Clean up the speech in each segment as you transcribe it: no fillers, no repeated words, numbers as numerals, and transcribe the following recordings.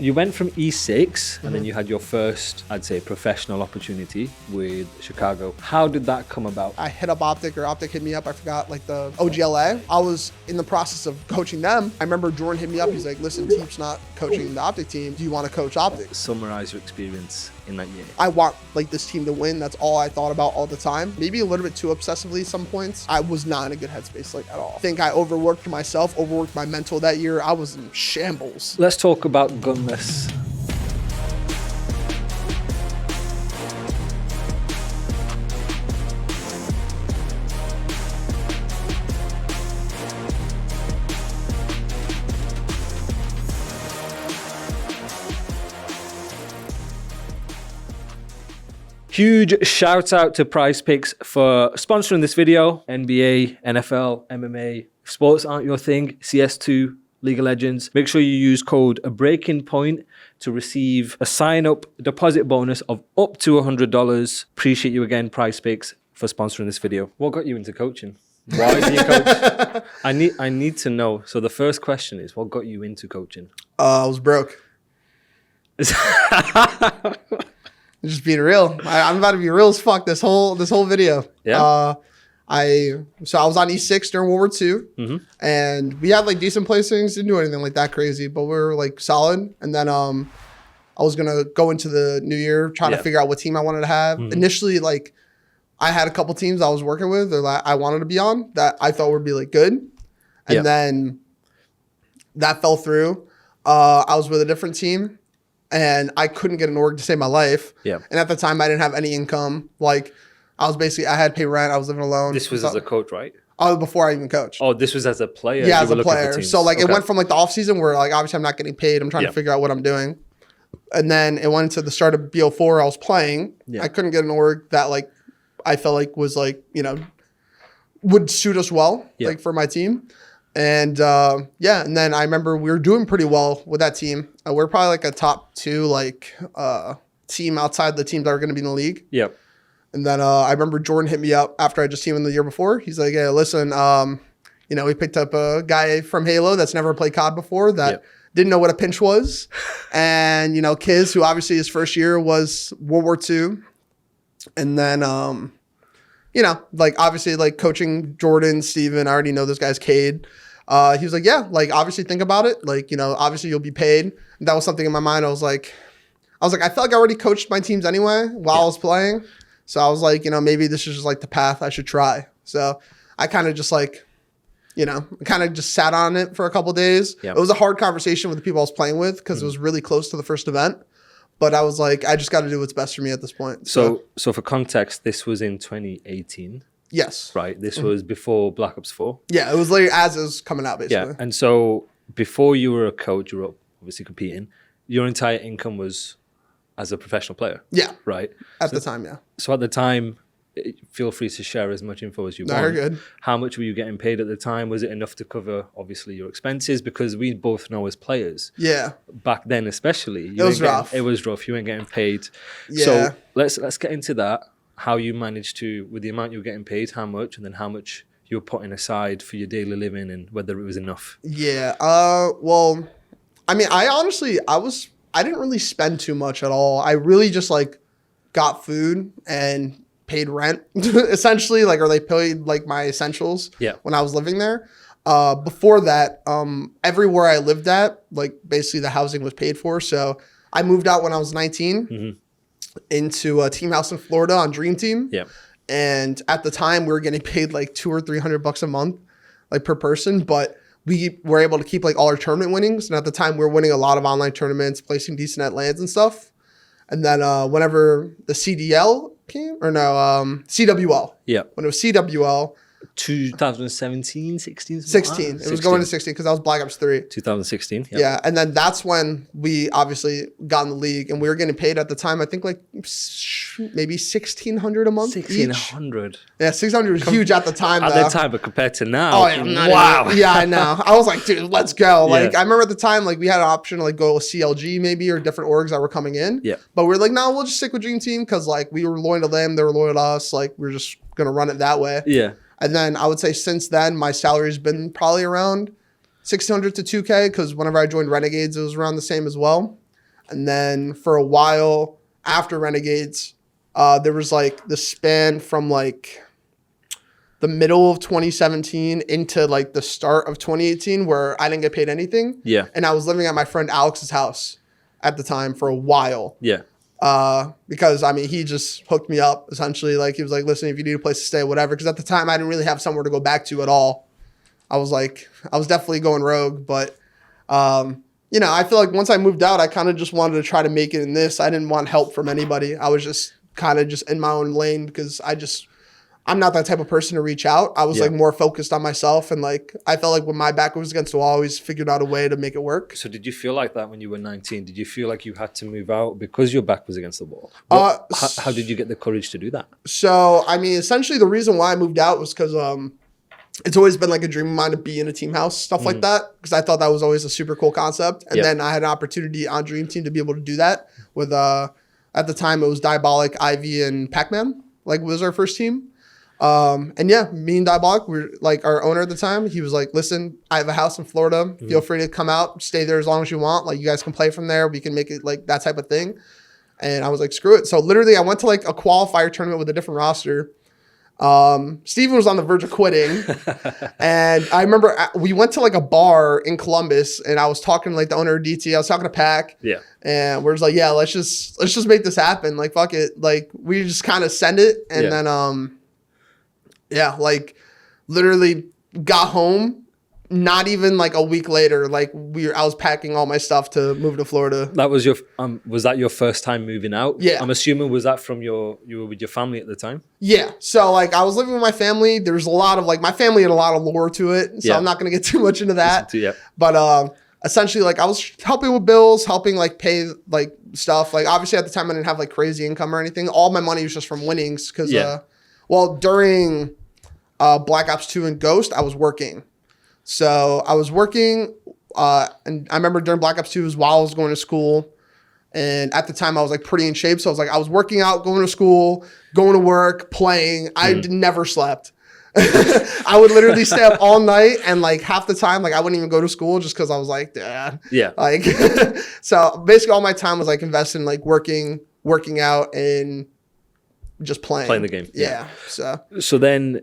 you went from E6 and then you had your first, I'd say, professional opportunity with Chicago. How did that come about? I hit up OpTic, or OpTic hit me up. I forgot, like the OGLA. I was in the process of coaching them. I remember Jordan hit me up. He's like, listen, Teep's not coaching the OpTic team. Do you want to coach OpTic? Summarize your experience in that year. I want like this team to win. That's all I thought about all the time. Maybe a little bit too obsessively some points. I was not in a good headspace like at all. I think I overworked myself, overworked my mental that year. I was in shambles. Let's talk about Gunless. Huge shout out to Prize Picks for sponsoring this video. NBA, NFL, MMA. If sports aren't your thing, CS2, League of Legends. Make sure you use code BREAKINGPOINT to receive a sign-up deposit bonus of up to $100. Appreciate you again, Prize Picks, for sponsoring this video. What got you into coaching? Why is you coach? I need to know. So the first question is, what got you into coaching? I was broke. Just being real. I'm about to be real as fuck this whole video. Yeah. I was on E6 during World War II, and we had like decent placings. Didn't do anything like that crazy, but we were like solid. And then I was gonna go into the new year trying to figure out what team I wanted to have. Initially, like I had a couple teams I was working with or that I wanted to be on that I thought would be like good, and then that fell through. I was with a different team. And I couldn't get an org to save my life. Yeah. And at the time, I didn't have any income. Like, I had to pay rent. I was living alone. This was as a coach, right? Oh, before I even coached. Oh, this was as a player? Yeah, as a player. So, like, it went from, like, the off season where, like, obviously I'm not getting paid. I'm trying to figure out what I'm doing. And then it went into the start of BO4. I was playing. Yeah. I couldn't get an org that, like, I felt like was, like, you know, would suit us well, like, for my team. And and then I remember we were doing pretty well with that team. We're probably like a top 2 like team outside the teams that are going to be in the league. Yep. And then I remember Jordan hit me up after I just teamed in the year before. He's like, "Hey, listen, you know, we picked up a guy from Halo that's never played COD before that didn't know what a pinch was, and you know, Kiz, who obviously his first year was World War II, and then." You know, like obviously like coaching Jordan, Steven, I already know those guys, Cade. He was like, yeah, like obviously think about it. Like, you know, obviously you'll be paid. And that was something in my mind. I was like, I felt like I already coached my teams anyway while I was playing. So I was like, you know, maybe this is just like the path I should try. So I kind of just like, you know, kind of just sat on it for a couple of days. Yep. It was a hard conversation with the people I was playing with because it was really close to the first event. But I was like, I just got to do what's best for me at this point. So for context, this was in 2018. Yes. Right. This was before Black Ops 4. Yeah, it was literally as it was coming out, basically. Yeah. And so before you were a coach, you were obviously competing. Your entire income was as a professional player. Yeah. Right. At the time, yeah. So at the time, feel free to share as much info as you want. You're good. How much were you getting paid at the time? Was it enough to cover, obviously, your expenses? Because we both know as players, back then especially, it was rough. It was rough. You weren't getting paid. Yeah. So let's get into that. How you managed to, with the amount you were getting paid, how much, and then how much you were putting aside for your daily living, and whether it was enough. Yeah. Well, I mean, I didn't really spend too much at all. I really just like got food and paid rent essentially, like, or they paid like my essentials when I was living there. Before that, everywhere I lived at, like basically the housing was paid for. So I moved out when I was 19 into a team house in Florida on Dream Team. Yeah. And at the time we were getting paid like $200 or $300 a month, like per person. But we were able to keep like all our tournament winnings. And at the time we were winning a lot of online tournaments, placing decent at lands and stuff. And then whenever the CDL came, or no, CWL. Yeah. When it was CWL. 2017, 16? 16. It was going to 16 because that was Black Ops 3. 2016. Yep. Yeah. And then that's when we obviously got in the league and we were getting paid at the time, I think like maybe $1,600 a month. $1,600. Yeah, $600 was huge at the time. At that time, but compared to now. Oh, yeah, wow. Yeah, I know. I was like, dude, let's go. Like, I remember at the time, like we had an option to like go with CLG maybe or different orgs that were coming in. Yeah. But we were like, no, we'll just stick with Dream Team because like we were loyal to them. They were loyal to us. Like we were just going to run it that way. Yeah. And then I would say since then, my salary's been probably around $600 to $2K because whenever I joined Renegades, it was around the same as well. And then for a while after Renegades, there was like the span from like the middle of 2017 into like the start of 2018 where I didn't get paid anything. Yeah. And I was living at my friend Alex's house at the time for a while. Yeah. Because I mean, he just hooked me up essentially. Like he was like, listen, if you need a place to stay, whatever. Because at the time I didn't really have somewhere to go back to at all. I was definitely going rogue, but you know, I feel like once I moved out, I kind of just wanted to try to make it in this. I didn't want help from anybody. I was just kind of just in my own lane because I'm not that type of person to reach out. I was like more focused on myself. And like, I felt like when my back was against the wall, I always figured out a way to make it work. So did you feel like that when you were 19? Did you feel like you had to move out because your back was against the wall? How did you get the courage to do that? So, I mean, essentially the reason why I moved out was because it's always been like a dream of mine to be in a team house, stuff like that. Because I thought that was always a super cool concept. And then I had an opportunity on Dream Team to be able to do that with, at the time it was Diabolic, Ivy, and Pac-Man, like was our first team. And yeah, me and Diabolic, we were like our owner at the time. He was like, listen, I have a house in Florida. Feel free to come out, stay there as long as you want. Like you guys can play from there. We can make it like that type of thing. And I was like, screw it. So literally I went to like a qualifier tournament with a different roster. Steven was on the verge of quitting. And I remember we went to like a bar in Columbus and I was talking to like the owner of DT. I was talking to Pac. Yeah. And we're just like, yeah, let's just make this happen. Like, fuck it. Like we just kind of send it. And then, yeah, like literally got home, not even like a week later, like I was packing all my stuff to move to Florida. That was was that your first time moving out? Yeah. I'm assuming, was that from you were with your family at the time? Yeah. So like I was living with my family. There's a lot of like, my family had a lot of lore to it. So I'm not going to get too much into that. But essentially like I was helping with bills, helping like pay like stuff. Like obviously at the time I didn't have like crazy income or anything. All my money was just from winnings because, during Black Ops 2 and Ghost, I was working. So I was working, and I remember during Black Ops 2 was while I was going to school. And at the time I was like pretty in shape. So I was working out, going to school, going to work, playing. I never slept. I would literally stay up all night and like half the time, like I wouldn't even go to school just because I was like, Dad. Yeah. Like, so basically all my time was like invested in like working out and just playing the game. Yeah. So then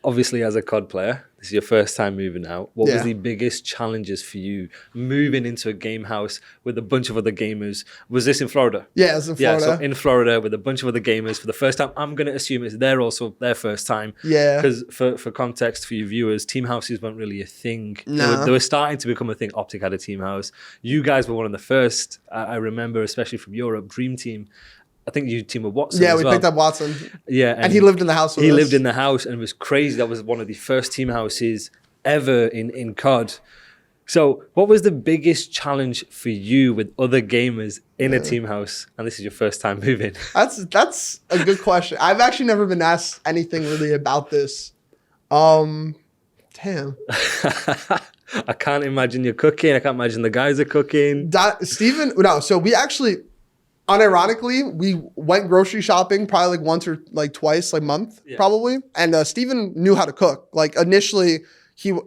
obviously as a COD player, this is your first time moving out. What was the biggest challenges for you moving into a game house with a bunch of other gamers? Was this in Florida? Yeah, it was in Florida. Yeah, so in Florida with a bunch of other gamers for the first time. I'm going to assume it's their first time. Yeah. Because for context, for your viewers, team houses weren't really a thing. No. They were starting to become a thing. OpTic had a team house. You guys were one of the first. I remember, especially from Europe, Dream Team. I think you team with Watson. Yeah, we picked up Watson. Yeah. And he lived in the house with us. He lived in the house and it was crazy. That was one of the first team houses ever in COD. So what was the biggest challenge for you with other gamers in a team house? And this is your first time moving. That's a good question. I've actually never been asked anything really about this. Damn. I can't imagine you're cooking. I can't imagine the guys are cooking. So we actually... Unironically, we went grocery shopping probably like once or like twice a month, probably. And Steven knew how to cook. Like initially,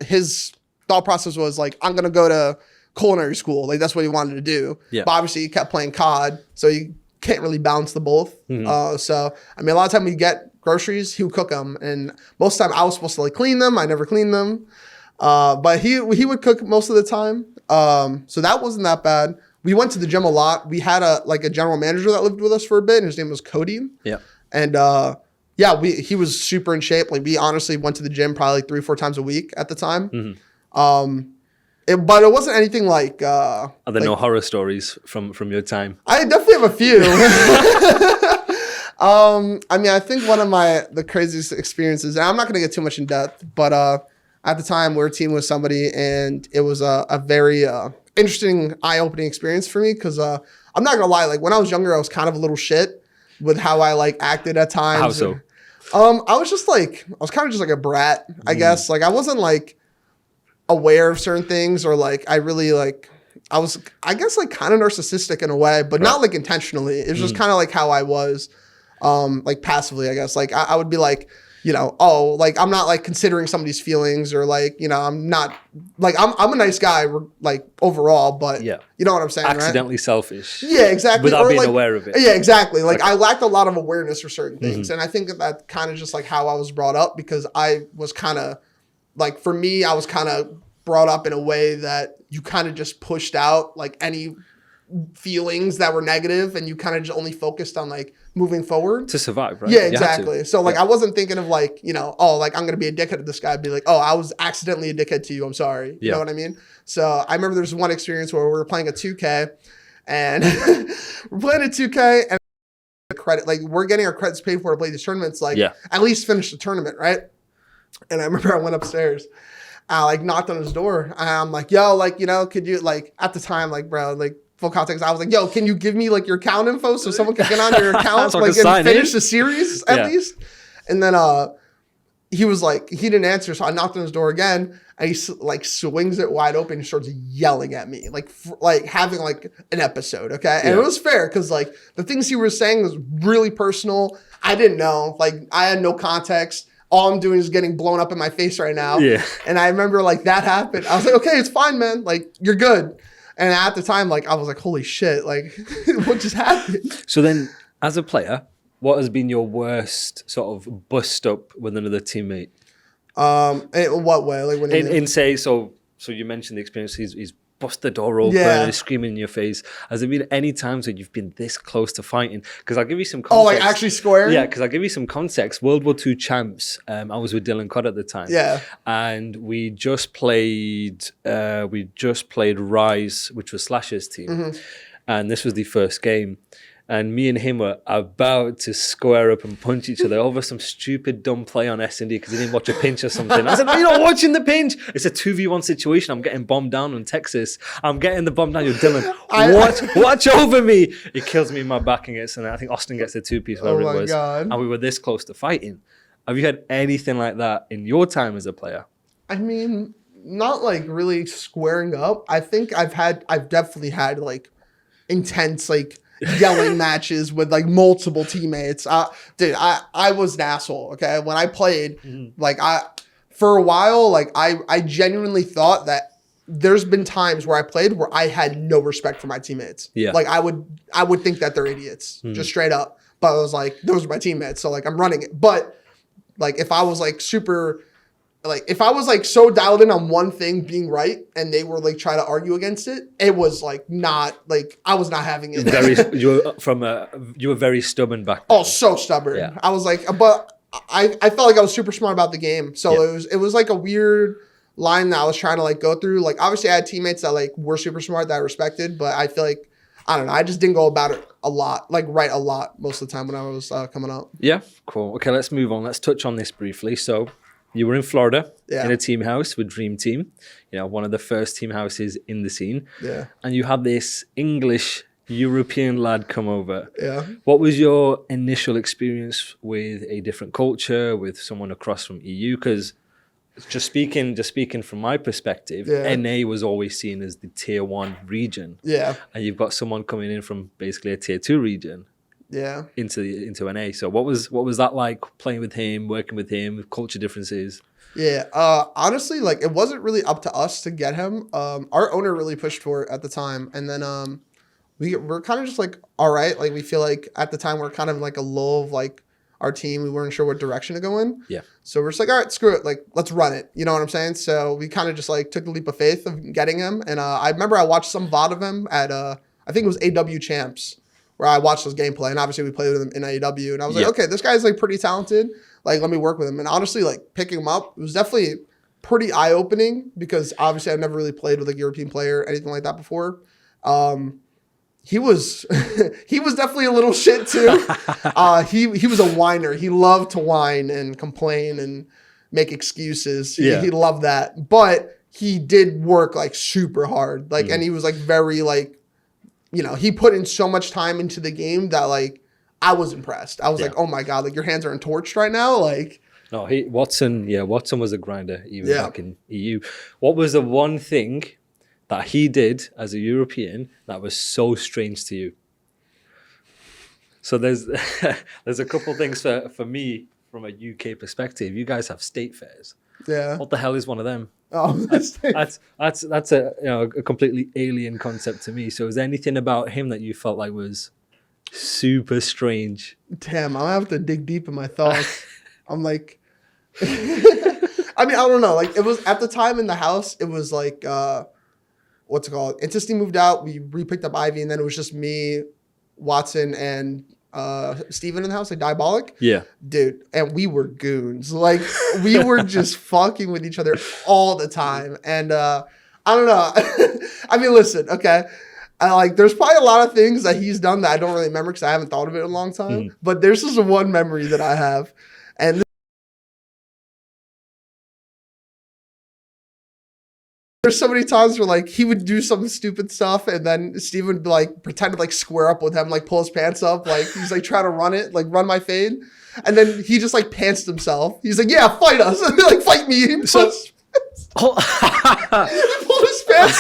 his thought process was like, I'm going to go to culinary school. Like that's what he wanted to do. Yeah. But obviously he kept playing COD. So you can't really balance the both. So, I mean, a lot of time we get groceries, he would cook them. And most of the time I was supposed to like clean them. I never cleaned them. But he would cook most of the time. So that wasn't that bad. We went to the gym a lot. We had a general manager that lived with us for a bit, and his name was Cody. Yeah. And he was super in shape. Like we honestly went to the gym probably like 3-4 times a week at the time. But it wasn't anything like. Are there no horror stories from your time? I definitely have a few. I mean, I think one of the craziest experiences, and I'm not going to get too much in depth, but at the time we were teaming with somebody, and it was a very interesting, eye-opening experience for me because I'm not gonna lie, like when I was younger, I was kind of a little shit with how I like acted at times. How so? I was kind of just like a brat, I guess. Like I wasn't like aware of certain things, or like I really like I was, I guess, like kind of narcissistic in a way, but not like intentionally. It was just kind of like how I was, like passively, I guess. Like I would be like, you know, oh, like I'm not like considering somebody's feelings or like, you know, I'm not like I'm a nice guy like overall, but you know what I'm saying, accidentally right? selfish. Yeah, exactly. Without or being like, aware of it. Yeah, exactly. Like I lacked a lot of awareness for certain things. And I think that kind of just like how I was brought up, because I was kind of like, for me, I was kind of brought up in a way that you kind of just pushed out like any feelings that were negative, and you kind of just only focused on like moving forward to survive, right? Yeah, exactly. So like I wasn't thinking of like, you know, oh, like I'm gonna be a dickhead to this guy. I'd be like, oh, I was accidentally a dickhead to you, I'm sorry. You know what I mean? So I remember there's one experience where we were playing a 2K, and we're playing a 2K, and credit, like we're getting our credits paid for to play these tournaments, like at least finish the tournament, right? And I remember I went upstairs, I like knocked on his door, and I'm like, yo, like, you know, could you, like, at the time, like, bro, like, full context, I was like, yo, can you give me like your account info so someone can get on your account, like, and finish the series at least? And then he was like, he didn't answer, so I knocked on his door again, and he like swings it wide open and starts yelling at me, like having like an episode, okay? And it was fair, because like the things he was saying was really personal. I didn't know, like I had no context. All I'm doing is getting blown up in my face right now. Yeah. And I remember like that happened. I was like, okay, it's fine, man. Like, you're good. And at the time, like, I was like, holy shit, like, what just happened? So then, as a player, what has been your worst sort of bust up with another teammate? In what way? Like, when in say, so you mentioned the experience, he's bust the door open, he's screaming in your face. Has there been any times that you've been this close to fighting? Because I'll give you some context. Oh, like actually squaring? Yeah, because I'll give you some context. World War II champs, I was with Dylan Codd at the time. Yeah. And we just played Rise, which was Slash's team. And this was the first game. And me and him were about to square up and punch each other over some stupid dumb play on S&D because he didn't watch a pinch or something. I said, no, you're not watching the pinch. It's a 2v1 situation. I'm getting bombed down on Texas. I'm getting the bomb down. You're Dylan. Watch over me. He kills me in my back and gets, and I think Austin gets the 2-piece, whatever it was. God. And we were this close to fighting. Have you had anything like that in your time as a player? I mean, not like really squaring up. I think I've definitely had like intense, like, yelling matches with like multiple teammates. Dude, I was an asshole. Okay, when I played, like for a while, like I genuinely thought that there's been times where I played where I had no respect for my teammates. Yeah, like I would think that they're idiots, just straight up. But I was like, those are my teammates, so like I'm running it. But like if I was like super. Like if I was like so dialed in on one thing being right and they were like trying to argue against it, it was like not like I was not having it. You were very stubborn back then. Oh, so stubborn. Yeah. I was like, but I felt like I was super smart about the game. So it was like a weird line that I was trying to like go through. Like obviously I had teammates that like were super smart that I respected, but I feel like I don't know. I just didn't go about it a lot, like right a lot most of the time when I was coming up. Yeah, cool. Okay, let's move on. Let's touch on this briefly. So. You were in Florida in a team house with Dream Team, you know, one of the first team houses in the scene. Yeah. And you had this English European lad come over. Yeah. What was your initial experience with a different culture, with someone across from EU? Because just speaking from my perspective, NA was always seen as the tier 1 region. Yeah. And you've got someone coming in from basically a tier 2 region. Yeah, into NA. So what was that like playing with him, working with him, with culture differences? Yeah, honestly, like it wasn't really up to us to get him. Our owner really pushed for it at the time, and then we're kind of just like, all right, like we feel like at the time we're kind of like a lull of like our team. We weren't sure what direction to go in. Yeah. So we're just like, all right, screw it, like let's run it. You know what I'm saying? So we kind of just like took the leap of faith of getting him, and I remember I watched some VOD of him at I think it was AW Champs, where I watched his gameplay, and obviously we played with him in AEW, and I was like, okay, this guy's like pretty talented. Like, let me work with him. And honestly, like picking him up, it was definitely pretty eye-opening because obviously I've never really played with a European player, anything like that before. He was definitely a little shit too. He was a whiner. He loved to whine and complain and make excuses. He loved that, but he did work like super hard. Like, and he was like very like. You know, he put in so much time into the game that, like, I was impressed. I was like, oh, my God, like, your hands are torched right now? Like, no, Watson was a grinder even back in EU. What was the one thing that he did as a European that was so strange to you? So there's a couple things for me from a UK perspective, you guys have state fairs. Yeah. What the hell is one of them? Oh, that's a completely alien concept to me. So is there anything about him that you felt like was super strange? Damn, I'll have to dig deep in my thoughts. I'm like, I mean, I don't know. Like, it was at the time in the house, it was like, what's it called? Antisti moved out. We re-picked up Ivy, and then it was just me, Watson, and Steven in the house, like Diabolic. Yeah. Dude, and we were goons. Like, we were just fucking with each other all the time. And I don't know. I mean, listen, okay. There's probably a lot of things that he's done that I don't really remember because I haven't thought of it in a long time. But there's just one memory that I have. And there's so many times where like he would do some stupid stuff and then Steven would like pretend to like square up with him, like pull his pants up, like he's like trying to run my fade. And then he just like pantsed himself. He's like, yeah, fight us. Like, fight me. He pulled his pants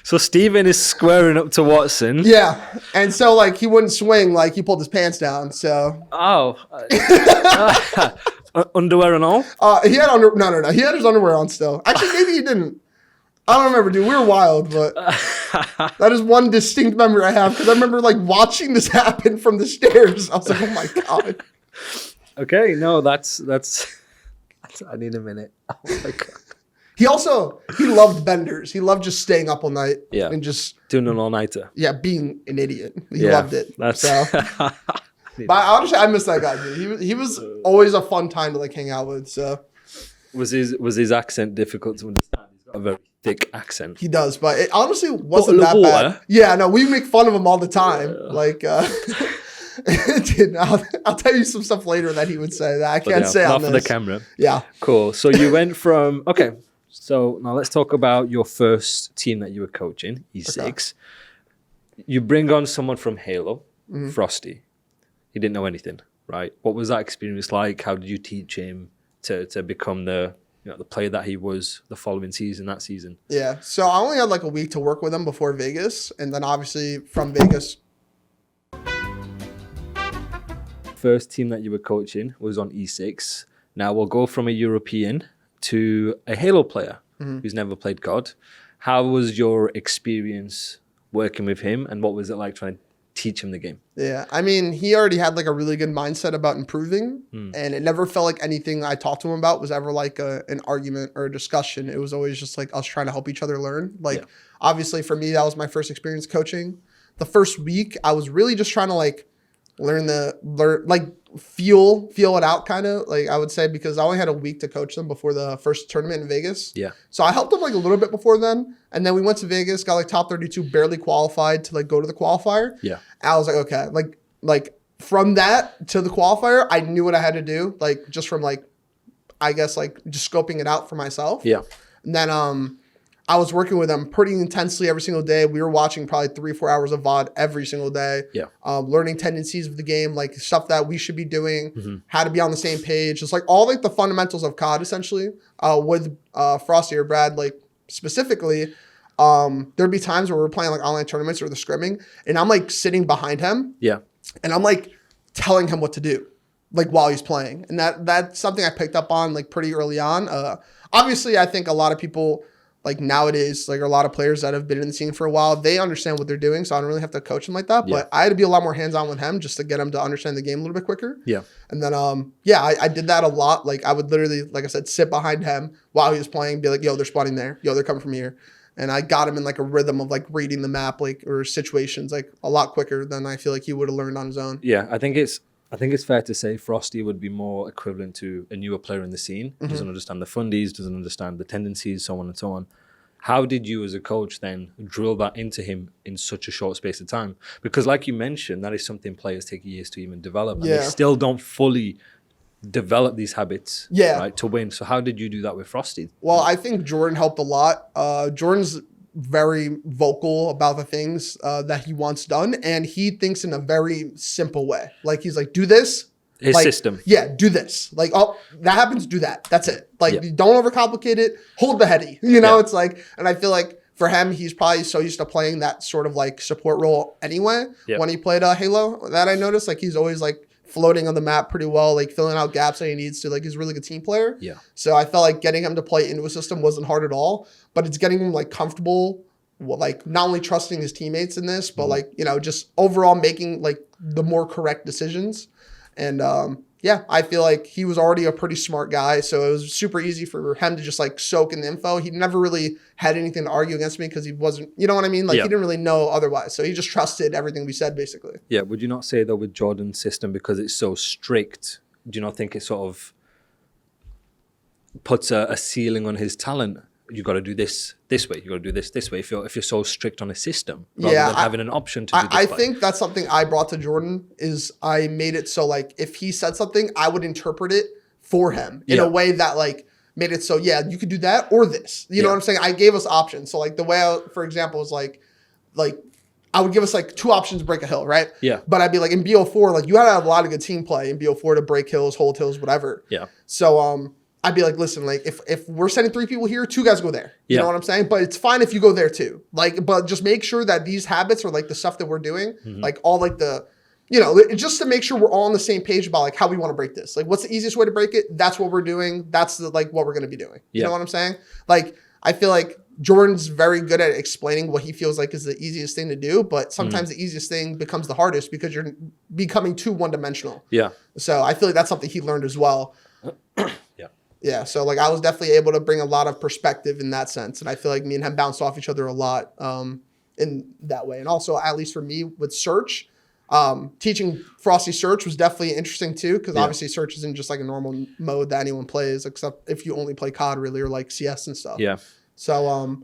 So Steven is squaring up to Watson. Yeah. And so like he wouldn't swing, like he pulled his pants down. So underwear and all? He had no. He had his underwear on still. Actually, maybe he didn't. I don't remember, dude. We were wild, but that is one distinct memory I have because I remember like watching this happen from the stairs. I was like, oh my God. Okay, no, that's I need a minute. Oh my God. He loved benders. He loved just staying up all night. Yeah. And just doing an all-nighter. Yeah, being an idiot. He loved it. So. But honestly, I miss that guy, dude. He was always a fun time to like hang out with. So was his accent difficult to understand? He's got a very thick accent. He does, but it honestly wasn't that bad. Yeah, no, we make fun of him all the time. Like, dude, I'll tell you some stuff later that he would say that I can't say on this. Not for the camera. Yeah. Cool. So you went from okay. So now let's talk about your first team that you were coaching, E6. Okay. You bring on someone from Halo, Frosty. He didn't know anything, right? What was that experience like? How did you teach him to become the player that he was the following season, that season? Yeah. So I only had like a week to work with him before Vegas. And then obviously from Vegas. First team that you were coaching was on E6. Now we'll go from a European to a Halo player who's never played COD. How was your experience working with him and what was it like trying to teach him the game? Yeah, I mean, he already had like a really good mindset about improving and it never felt like anything I talked to him about was ever like an argument or a discussion. It was always just like us trying to help each other learn. Like, obviously for me, that was my first experience coaching. The first week, I was really just trying to like feel it out kind of, like I would say, because I only had a week to coach them before the first tournament in Vegas. Yeah. So I helped them like a little bit before then. And then we went to Vegas, got like top 32, barely qualified to like go to the qualifier. Yeah. And I was like, okay, like from that to the qualifier, I knew what I had to do. Like just from like, I guess like just scoping it out for myself. Yeah. And then, I was working with them pretty intensely every single day. We were watching probably 3-4 hours of VOD every single day. Yeah. Learning tendencies of the game, like stuff that we should be doing, how to be on the same page. Just like all like the fundamentals of COD essentially. With Frosty or Brad, like specifically, there'd be times where we're playing like online tournaments or the scrimming and I'm like sitting behind him. Yeah. And I'm like telling him what to do, like while he's playing. And that's something I picked up on like pretty early on. Obviously, I think a lot of people like nowadays, like a lot of players that have been in the scene for a while, they understand what they're doing. So I don't really have to coach them like that. Yeah. But I had to be a lot more hands-on with him just to get him to understand the game a little bit quicker. Yeah. And then, I did that a lot. Like I would literally, like I said, sit behind him while he was playing, be like, yo, they're spawning there. Yo, they're coming from here. And I got him in like a rhythm of like reading the map, like, or situations like a lot quicker than I feel like he would have learned on his own. Yeah. I think it's fair to say Frosty would be more equivalent to a newer player in the scene. Doesn't understand the fundies, doesn't understand the tendencies, so on and so on. How did you as a coach then drill that into him in such a short space of time? Because like you mentioned, that is something players take years to even develop. And they still don't fully develop these habits right, to win. So how did you do that with Frosty? Well, I think Jordan helped a lot. Jordan's very vocal about the things that he wants done. And he thinks in a very simple way. Like he's like, do this. His system. Yeah, do this. Like, oh, that happens, do that. That's it. Like, don't overcomplicate it. Hold the heady. You know, it's like, and I feel like for him, he's probably so used to playing that sort of like support role anyway. When he played Halo, that I noticed, like he's always like floating on the map pretty well, like filling out gaps that he needs to. Like he's a really good team player. Yeah. So I felt like getting him to play into a system wasn't hard at all, but it's getting him like comfortable, like not only trusting his teammates in this, but like, you know, just overall making like the more correct decisions. And yeah, I feel like he was already a pretty smart guy, so it was super easy for him to just like soak in the info. He never really had anything to argue against me because he wasn't, you know what I mean? Like he didn't really know otherwise. So he just trusted everything we said basically. Yeah. Would you not say though with Jordan's system, because it's so strict, do you not think it sort of puts a ceiling on his talent? You got to do this way. You got to do this way. If you're so strict on a system, rather than having an option to do this. I think that's something I brought to Jordan is I made it so like if he said something, I would interpret it for him in a way that like made it so you could do that or this. You know what I'm saying? I gave us options. So like the way for example was like I would give us like 2 options to break a hill, right? Yeah. But I'd be like in BO4, like you had to have a lot of good team play in BO4 to break hills, hold hills, whatever. Yeah. So I'd be like, listen, like if we're sending 3 people here, 2 guys go there. You know what I'm saying? But it's fine if you go there too. Like, but just make sure that these habits are like the stuff that we're doing, like all like the, you know, just to make sure we're all on the same page about like how we want to break this. Like, what's the easiest way to break it? That's what we're doing. That's like what we're going to be doing. You know what I'm saying? Like, I feel like Jordan's very good at explaining what he feels like is the easiest thing to do, but sometimes the easiest thing becomes the hardest because you're becoming too one-dimensional. Yeah. So I feel like that's something he learned as well. Yeah, so like I was definitely able to bring a lot of perspective in that sense, and I feel like me and him bounced off each other a lot in that way. And also, at least for me with search, teaching Frosty search was definitely interesting too, because obviously search isn't just like a normal mode that anyone plays, except if you only play COD really or like CS and stuff. Yeah. So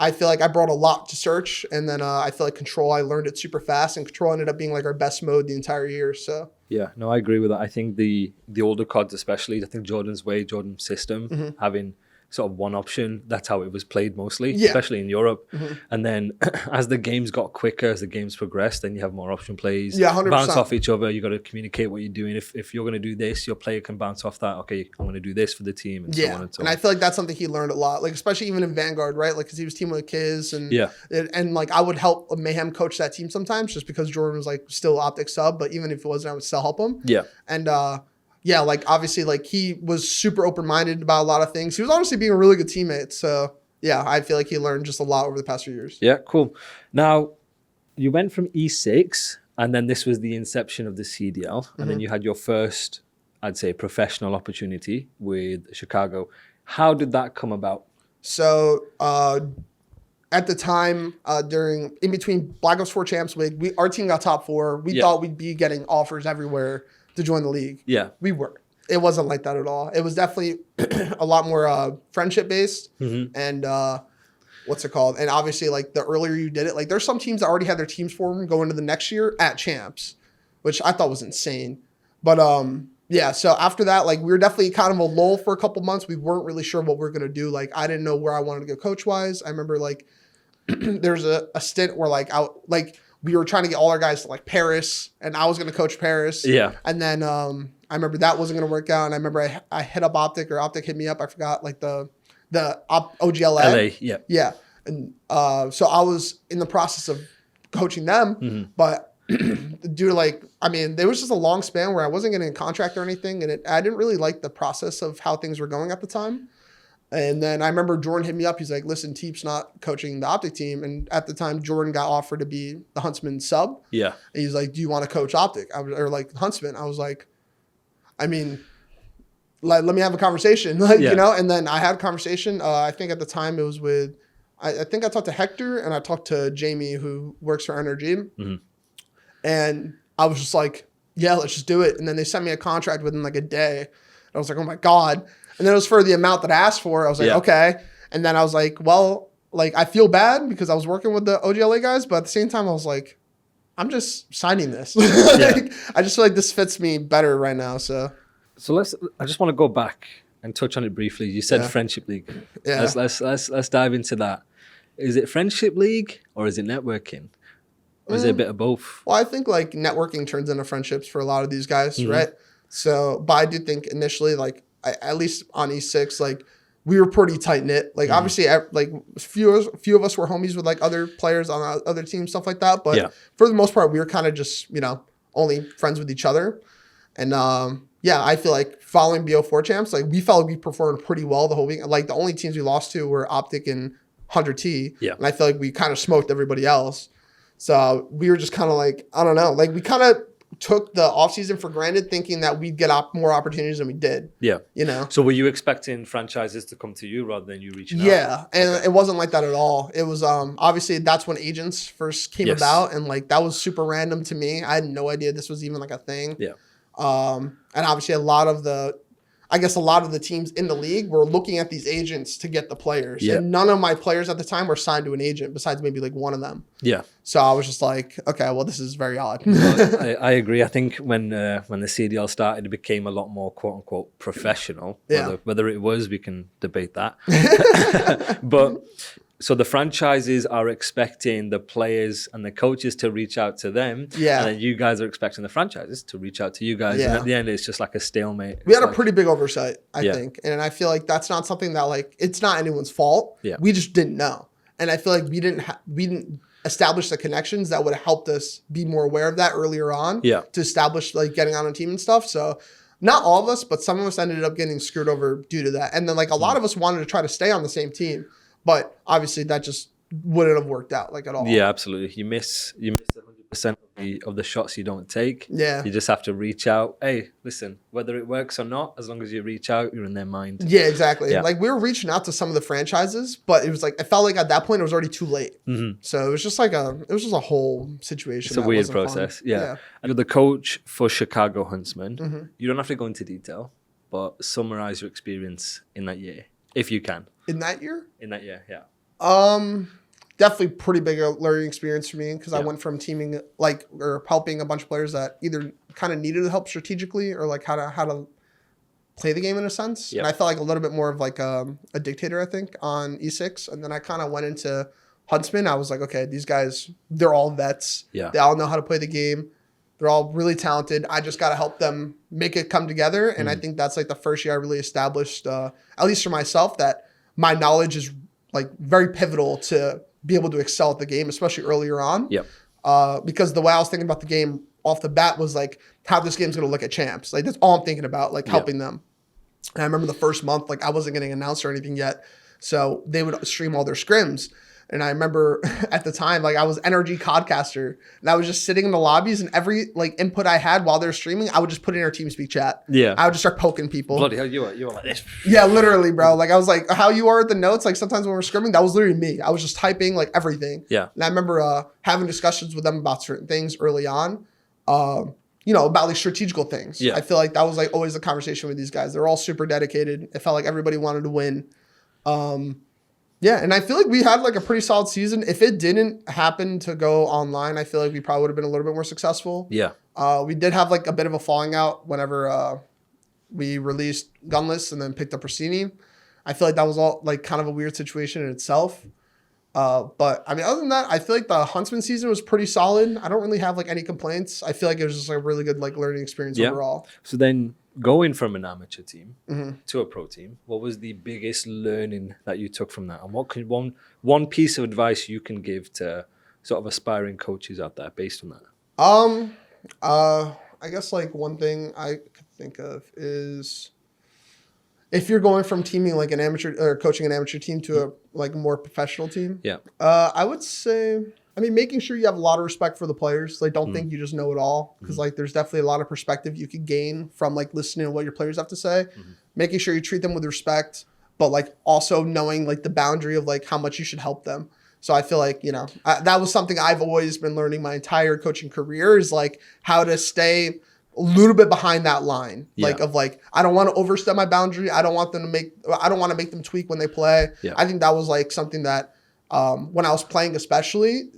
I feel like I brought a lot to search, and then I feel like control, I learned it super fast, and control ended up being like our best mode the entire year. So. Yeah, no, I agree with that. I think the older CODs especially, I think Jordan's way, Jordan's system, having sort of one option, that's how it was played mostly, especially in Europe. And then as the games got quicker, as the games progressed, then you have more option plays. Yeah, 100%. Bounce off each other. You got to communicate what you're doing. If you're going to do this, your player can bounce off that. Okay, I'm going to do this for the team, and so on and so on. And I feel like that's something he learned a lot, like especially even in Vanguard, right? Like because he was teaming with kids, and like I would help Mayhem coach that team sometimes just because Jordan was like still OpTic sub, but even if it wasn't, I would still help him. Yeah. And yeah, like obviously, like he was super open-minded about a lot of things. He was honestly being a really good teammate. So yeah, I feel like he learned just a lot over the past few years. Yeah, cool. Now, you went from E6, and then this was the inception of the CDL, and then you had your first, I'd say, professional opportunity with Chicago. How did that come about? So at the time, in between Black Ops 4 Champs League, our team got top 4. We thought we'd be getting offers everywhere to join the league. Yeah. We were. It wasn't like that at all. It was definitely a lot more friendship based and what's it called? And obviously like the earlier you did it, like there's some teams that already had their teams formed going into the next year at champs, which I thought was insane. But yeah, so after that, like we were definitely kind of a lull for a couple months. We weren't really sure what we were going to do. Like I didn't know where I wanted to go coach wise. I remember like there's a stint where we were trying to get all our guys to like Paris, and I was going to coach Paris. Yeah. And then I remember that wasn't going to work out. And I remember I hit up OpTic, or OpTic hit me up. I forgot like the OGLA. LA, yeah. Yeah. And so I was in the process of coaching them, but due to like, I mean, there was just a long span where I wasn't getting a contract or anything. And I didn't really like the process of how things were going at the time. And then I remember Jordan hit me up. He's like, listen, Teep's not coaching the OpTic team. And at the time, Jordan got offered to be the Huntsman sub. Yeah. And he's like, do you want to coach OpTic? Or like Huntsman? I was like, I mean, let me have a conversation. Like, you know? And then I had a conversation. I think at the time it was with, I think I talked to Hector and I talked to Jamie, who works for Energy. And I was just like, yeah, let's just do it. And then they sent me a contract within like a day. And I was like, oh my God. And then it was for the amount that I asked for. I was like, okay. And then I was like, well, like I feel bad because I was working with the OGLA guys, but at the same time I was like, I'm just signing this. Like, I just feel like this fits me better right now. So I just want to go back and touch on it briefly. You said Friendship League. Yeah. Let's dive into that. Is it Friendship League or is it networking? Or is it a bit of both? Well, I think like networking turns into friendships for a lot of these guys, right? So, but I do think initially, like at least on E6, like we were pretty tight knit. Like obviously, like few of us were homies with like other players on other teams, stuff like that. But for the most part, we were kind of just only friends with each other. And I feel like following BO4 champs, like we felt like we performed pretty well the whole week. Like the only teams we lost to were OpTic and Hunter T. Yeah. And I feel like we kind of smoked everybody else. So we were just kind of like, I don't know, like we kind of took the offseason for granted, thinking that we'd get more opportunities than we did. Yeah. So were you expecting franchises to come to you rather than you reaching out? Yeah. And it wasn't like that at all. It was obviously that's when agents first came about, and like that was super random to me. I had no idea this was even like a thing. Yeah. And obviously a lot of the teams in the league were looking at these agents to get the players. Yeah. And none of my players at the time were signed to an agent besides maybe like one of them. Yeah. So I was just like, okay, well, this is very odd. I agree. I think when the CDL started, it became a lot more quote unquote professional. Yeah. Whether it was, we can debate that. But so the franchises are expecting the players and the coaches to reach out to them. Yeah. And then you guys are expecting the franchises to reach out to you guys. Yeah. And at the end, it's just like a stalemate. We had a pretty big oversight, I think. And I feel like that's not something that like, it's not anyone's fault. Yeah. We just didn't know. And I feel like we didn't establish the connections that would have helped us be more aware of that earlier on. Yeah. To establish like getting on a team and stuff. So not all of us, but some of us ended up getting screwed over due to that. And then like a lot of us wanted to try to stay on the same team. But obviously, that just wouldn't have worked out like at all. Yeah, absolutely. You miss 100% of the shots you don't take. Yeah. You just have to reach out. Hey, listen, whether it works or not, as long as you reach out, you're in their mind. Yeah, exactly. Yeah. Like we were reaching out to some of the franchises, but it was like, I felt like at that point it was already too late. Mm-hmm. So it was just like a whole situation. It's a weird process. Yeah. You're the coach for Chicago Huntsmen. Mm-hmm. You don't have to go into detail, but summarize your experience in that year, if you can. In that year? In that year, yeah. Definitely pretty big learning experience for me because I went from teaming or helping a bunch of players that either kind of needed help strategically or like how to play the game in a sense. Yep. And I felt like a little bit more of like a dictator, I think, on E6. And then I kind of went into Huntsmen. I was like, okay, these guys, they're all vets. Yeah. They all know how to play the game. They're all really talented. I just got to help them make it come together. And I think that's like the first year I really established, at least for myself, that my knowledge is like very pivotal to be able to excel at the game, especially earlier on. Yep. Because the way I was thinking about the game off the bat was like how this game's going to look at champs. Like that's all I'm thinking about, like helping them. And I remember the first month, like I wasn't getting announced or anything yet. So they would stream all their scrims. And I remember at the time, like I was NRG Codcaster and I was just sitting in the lobbies and every like input I had while they were streaming, I would just put in our TeamSpeak chat. Yeah. I would just start poking people. Bloody hell, you were like this. Yeah, literally, bro. Like I was like, how you are at the notes, like sometimes when we're scrimming, that was literally me. I was just typing like everything. Yeah. And I remember having discussions with them about certain things early on, about like strategical things. Yeah. I feel like that was like always the conversation with these guys. They're all super dedicated. It felt like everybody wanted to win. Yeah, and I feel like we had like a pretty solid season. If it didn't happen to go online, I feel like we probably would have been a little bit more successful. Yeah. We did have like a bit of a falling out whenever we released Gunless and then picked up Rossini. I feel like that was all like kind of a weird situation in itself. But I mean, other than that, I feel like the Huntsman season was pretty solid. I don't really have like any complaints. I feel like it was just like a really good like learning experience overall. So then going from an amateur team to a pro team, what was the biggest learning that you took from that? And what could one piece of advice you can give to sort of aspiring coaches out there based on that? I guess like one thing I could think of is if you're going from teaming like an amateur or coaching an amateur team to a like more professional team. Yeah. I would say, I mean, making sure you have a lot of respect for the players. Like, don't think you just know it all. Because, like, there's definitely a lot of perspective you could gain from, like, listening to what your players have to say. Making sure you treat them with respect, but, like, also knowing, like, the boundary of, like, how much you should help them. So I feel like, that was something I've always been learning my entire coaching career is, like, how to stay a little bit behind that line. Yeah. Like, of, like, I don't want to overstep my boundary. I don't want to make them tweak when they play. Yeah. I think that was, like, something that when I was playing especially,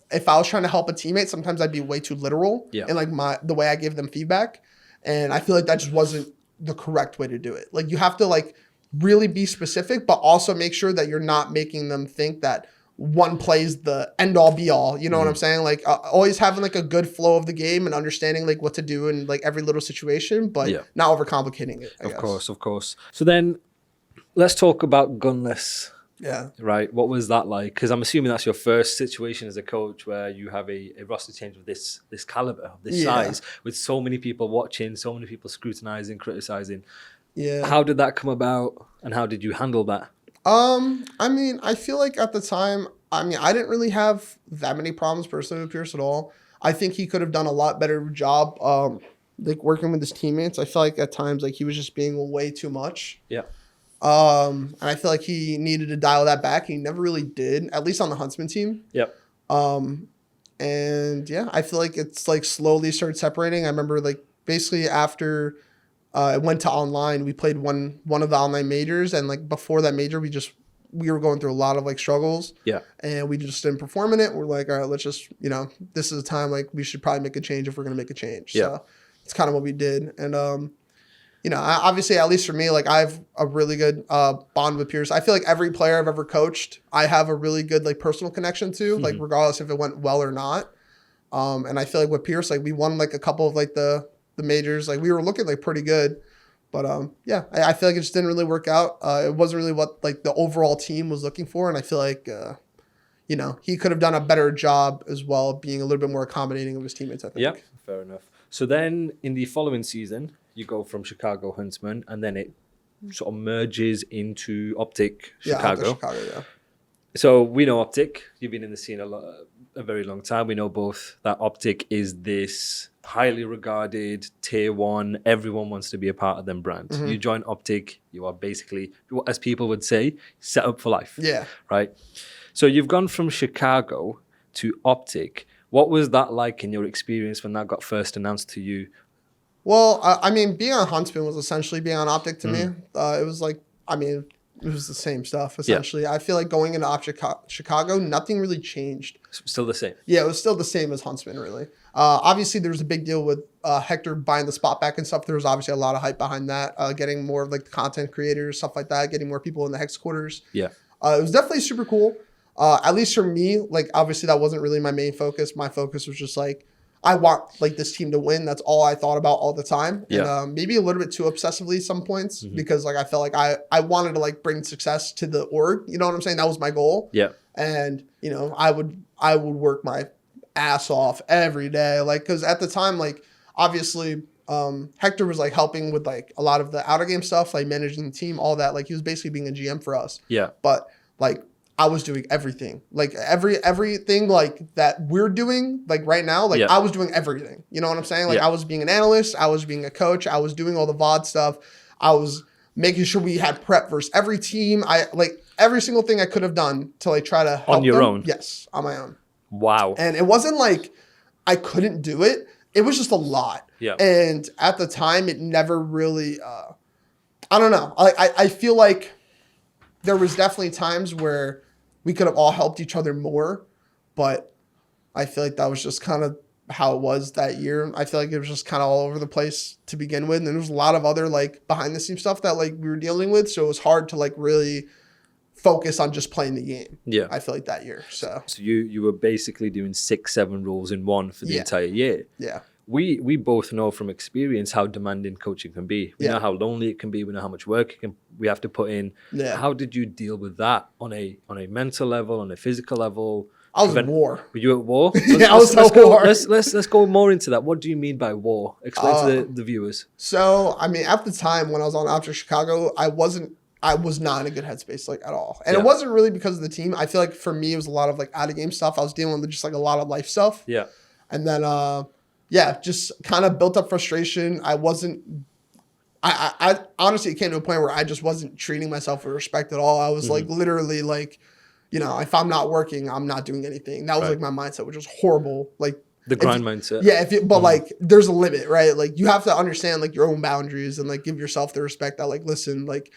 if I was trying to help a teammate, sometimes I'd be way too literal in like the way I give them feedback. And I feel like that just wasn't the correct way to do it. Like you have to like really be specific, but also make sure that you're not making them think that one play is the end all be all. You know what I'm saying? Like always having like a good flow of the game and understanding like what to do in like every little situation, but not overcomplicating it. Of course. So then let's talk about Gunless. Yeah. Right. What was that like? Because I'm assuming that's your first situation as a coach where you have a roster change of this caliber, of this size, with so many people watching, so many people scrutinizing, criticizing. Yeah. How did that come about, and how did you handle that? I mean, I feel like at the time, I mean, I didn't really have that many problems personally with Pierce at all. I think he could have done a lot better job, like working with his teammates. I feel like at times, like he was just being way too much. Yeah. And I feel like he needed to dial that back. He never really did, at least on the Huntsman team. Yep. And yeah, I feel like it's like slowly started separating. I remember like basically after it went to online, we played one of the online majors, and like before that major, we were going through a lot of like struggles. Yeah. And we just didn't perform in it. We're like, all right, let's just, this is a time like we should probably make a change if we're gonna make a change. Yeah. So it's kind of what we did. And obviously, at least for me, like I have a really good bond with Pierce. I feel like every player I've ever coached, I have a really good like personal connection to, like regardless if it went well or not. And I feel like with Pierce, like we won like a couple of like the majors, like we were looking like pretty good. But I feel like it just didn't really work out. It wasn't really what like the overall team was looking for, and I feel like he could have done a better job as well, being a little bit more accommodating of his teammates, I think. Yeah, fair enough. So then in the following season, you go from Chicago Huntsmen, and then it sort of merges into OpTic Chicago. Yeah, OpTic Chicago, yeah. So we know OpTic. You've been in the scene a very long time. We know both that OpTic is this highly regarded tier one. Everyone wants to be a part of them brand. Mm-hmm. You join OpTic, you are basically, as people would say, set up for life. Yeah. Right. So you've gone from Chicago to OpTic. What was that like in your experience when that got first announced to you? Well, I mean, being on Huntsman was essentially being on OpTic to me. It was like, it was the same stuff, essentially. Yeah. I feel like going into OpTic Chicago, nothing really changed. Still the same? Yeah, it was still the same as Huntsman, really. Obviously, there was a big deal with Hector buying the spot back and stuff. There was obviously a lot of hype behind that, getting more of like the content creators, stuff like that, getting more people in the Hex quarters. Yeah. It was definitely super cool. At least for me, like obviously that wasn't really my main focus. My focus was just like, I want like this team to win. That's all I thought about all the time. Yeah. And maybe a little bit too obsessively some points because like I felt like I wanted to like bring success to the org. You know what I'm saying? That was my goal. Yeah. And I would work my ass off every day. Like, cause at the time, like obviously Hector was like helping with like a lot of the outer game stuff, like managing the team, all that. Like he was basically being a GM for us. Yeah. But like, I was doing everything, like everything like that we're doing, like right now, like I was doing everything. You know what I'm saying? Like I was being an analyst, I was being a coach, I was doing all the VOD stuff. I was making sure we had prep versus every team. I like every single thing I could have done to like try to help on your them. own. Yes, on my own. Wow. And it wasn't like I couldn't do it. It was just a lot. Yeah. And at the time, it never really. I don't know. I feel like there was definitely times where we could have all helped each other more, but I feel like that was just kind of how it was that year. I feel like it was just kind of all over the place to begin with. And there was a lot of other like behind the scenes stuff that like we were dealing with. So it was hard to like really focus on just playing the game. Yeah. I feel like that year. So you were basically doing 6-7 rules in one for the entire year. Yeah. We both know from experience how demanding coaching can be. We know how lonely it can be. We know how much work we have to put in. Yeah. How did you deal with that on a mental level, on a physical level? I was at war. Were you at war? Yeah, I was at war. Let's go more into that. What do you mean by war? Explain to the viewers. So, I mean, at the time when I was on OpTic Chicago, I was not in a good headspace, like at all. And it wasn't really because of the team. I feel like for me, it was a lot of like out of game stuff. I was dealing with just like a lot of life stuff. Yeah. And then, just kind of built up frustration. I honestly, it came to a point where I just wasn't treating myself with respect at all. I was like literally like, if I'm not working, I'm not doing anything. That was like my mindset, which was horrible. Like the grind mindset. Yeah. But like, there's a limit, right? Like you have to understand like your own boundaries and like give yourself the respect that like, listen, like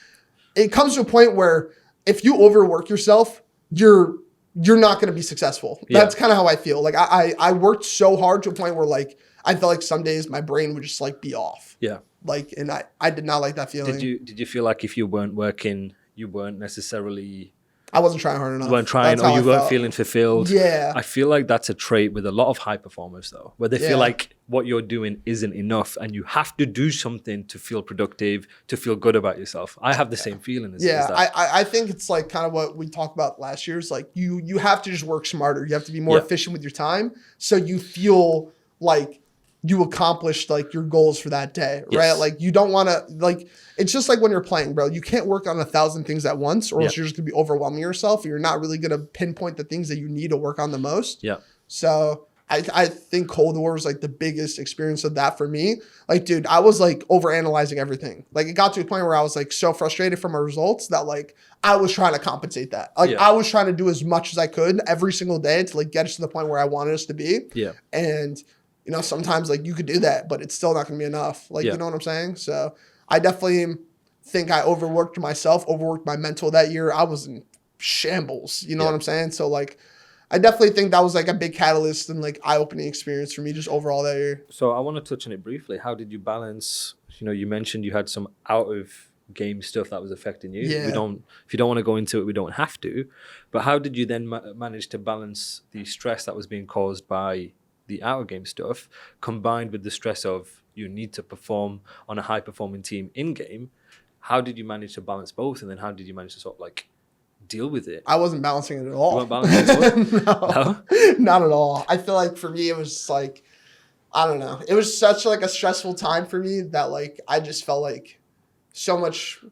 it comes to a point where if you overwork yourself, you're not going to be successful. Yeah. That's kind of how I feel. Like I worked so hard to a point where like, I felt like some days my brain would just like be off. Yeah. Like, and I did not like that feeling. Did you feel like if you weren't working, you weren't necessarily... I wasn't trying hard enough. You weren't trying, or you weren't feeling fulfilled. Yeah. I feel like that's a trait with a lot of high performers though, where they feel like what you're doing isn't enough and you have to do something to feel productive, to feel good about yourself. I have the same feeling as that. I think it's like kind of what we talked about last year is like you have to just work smarter. You have to be more efficient with your time so you feel like you accomplished like your goals for that day, right? Like you don't want to like, it's just like when you're playing, bro, you can't work on 1,000 things at once or else you're just gonna be overwhelming yourself. You're not really gonna pinpoint the things that you need to work on the most. Yeah. So I think Cold War was like the biggest experience of that for me. Like, dude, I was like overanalyzing everything. Like it got to a point where I was like so frustrated from my results that like I was trying to compensate that. Like I was trying to do as much as I could every single day to like get us to the point where I wanted us to be. Yeah. And you know, sometimes like you could do that, but it's still not going to be enough. Like, you know what I'm saying? So I definitely think I overworked myself, overworked my mental that year. I was in shambles. You know what I'm saying? So like, I definitely think that was like a big catalyst and like eye-opening experience for me just overall that year. So I want to touch on it briefly. How did you balance, you know, you mentioned you had some out of game stuff that was affecting you. Yeah. If you don't want to go into it, we don't have to. But how did you then manage to balance the stress that was being caused by the out of game stuff combined with the stress of you need to perform on a high performing team in game? How did you manage to balance both? And then how did you manage to sort of like deal with it? I wasn't balancing it at all. You weren't balancing it? No, not at all. I feel like for me, it was just like, I don't know. It was such like a stressful time for me that like, I just felt like so much,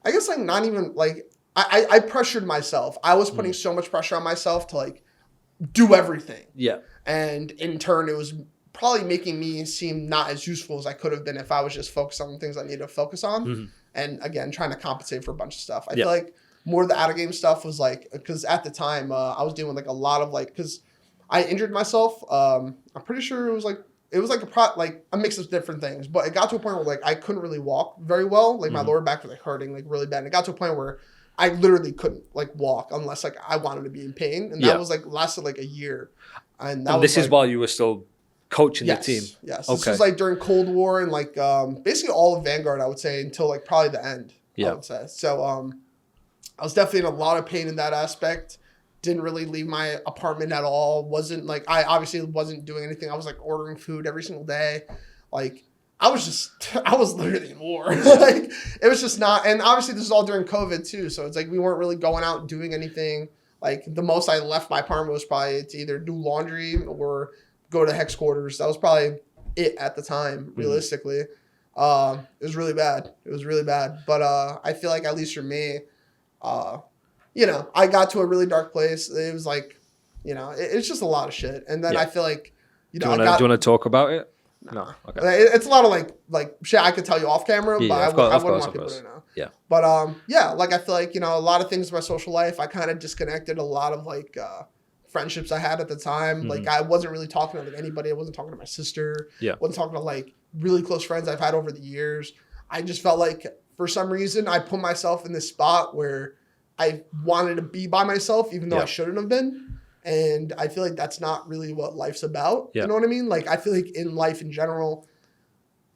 I guess like not even like, I pressured myself. I was putting so much pressure on myself to like do everything. Yeah. And in turn, it was probably making me seem not as useful as I could have been if I was just focused on the things I needed to focus on. And again, trying to compensate for a bunch of stuff. I feel like more of the out of game stuff was like, because at the time I was dealing with like a lot of like, because I injured myself. I'm pretty sure it was like a mix of different things, but it got to a point where like I couldn't really walk very well. Like my lower back was like hurting like really bad. And it got to a point where I literally couldn't like walk unless like I wanted to be in pain. And that was like lasted like a year. And this is while you were still coaching the team. Yes. This was like during Cold War and like basically all of Vanguard, I would say, until like probably the end. I would say. So I was definitely in a lot of pain in that aspect. Didn't really leave my apartment at all. Wasn't like, I obviously wasn't doing anything. I was like ordering food every single day. Like I was literally in war. Like it was just not, and obviously this is all during COVID too. So it's like, we weren't really going out and doing anything. Like the most I left my apartment was probably to either do laundry or go to hex quarters. That was probably it at the time, realistically. It was really bad. It was really bad. But I feel like at least for me, you know, I got to a really dark place. It was like, you know, it's just a lot of shit. And then I feel like, you know, do you want to talk about it? No. Okay. It's a lot of like shit I could tell you off camera, but I wouldn't want people to know. Yeah. But yeah, like I feel like, you know, a lot of things in my social life, I kind of disconnected a lot of like friendships I had at the time. Like I wasn't really talking to like anybody. I wasn't talking to my sister. Yeah. Wasn't talking to like really close friends I've had over the years. I just felt like for some reason I put myself in this spot where I wanted to be by myself, even though I shouldn't have been. And I feel like that's not really what life's about. You know what I mean? Like, I feel like in life in general,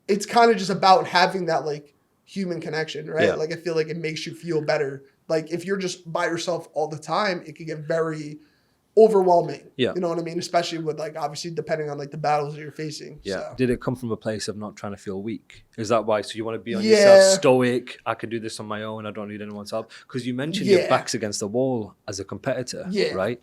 it's kind of just about having that, like, human connection, right? Yeah. Like, I feel like it makes you feel better. Like, if you're just by yourself all the time, it can get very overwhelming. Yeah. You know what I mean? Especially with, like, obviously depending on, like, the battles that you're facing. Yeah. So. Did it come from a place of not trying to feel weak? Is that why? So you want to be on yourself, stoic, I can do this on my own, I don't need anyone's help? Because you mentioned your back's against the wall as a competitor, right?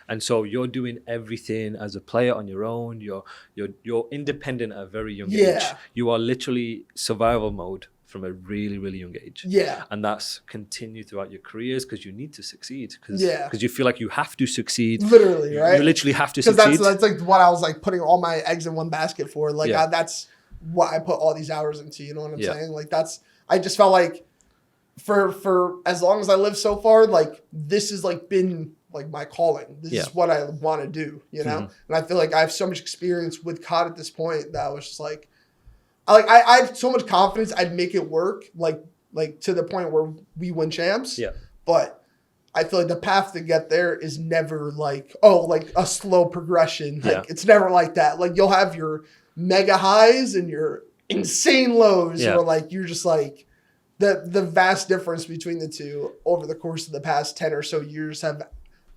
And so you're doing everything as a player on your own. You're independent at a very young age. You are literally survival mode from a really, really young age. Yeah. And that's continued throughout your careers because you need to succeed. Because you feel like you have to succeed. Literally, right? You literally have to succeed. Because that's like what I was like putting all my eggs in one basket for. Like that's what I put all these hours into. You know what I'm saying? Like I just felt like for as long as I lived so far, like this has like been like my calling. This is what I want to do, you know? And I feel like I have so much experience with COD at this point that I was just like, I had so much confidence I'd make it work, like to the point where we win champs. Yeah. But I feel like the path to get there is never like, like a slow progression. Like it's never like that. Like you'll have your mega highs and your insane lows or like you're just like the vast difference between the two over the course of the past 10 or so years have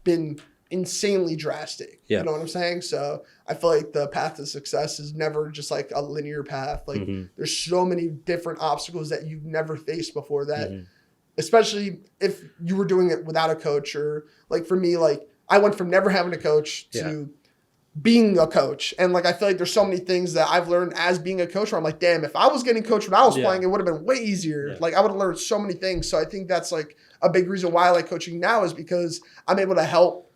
been insanely drastic. Yeah. You know what I'm saying? So I feel like the path to success is never just like a linear path. Like there's so many different obstacles that you've never faced before that, especially if you were doing it without a coach, or like for me, like I went from never having a coach to being a coach. And like, I feel like there's so many things that I've learned as being a coach where I'm like, damn, if I was getting coached when I was playing, it would have been way easier. Like I would have learned so many things. So I think that's like a big reason why I like coaching now, is because I'm able to help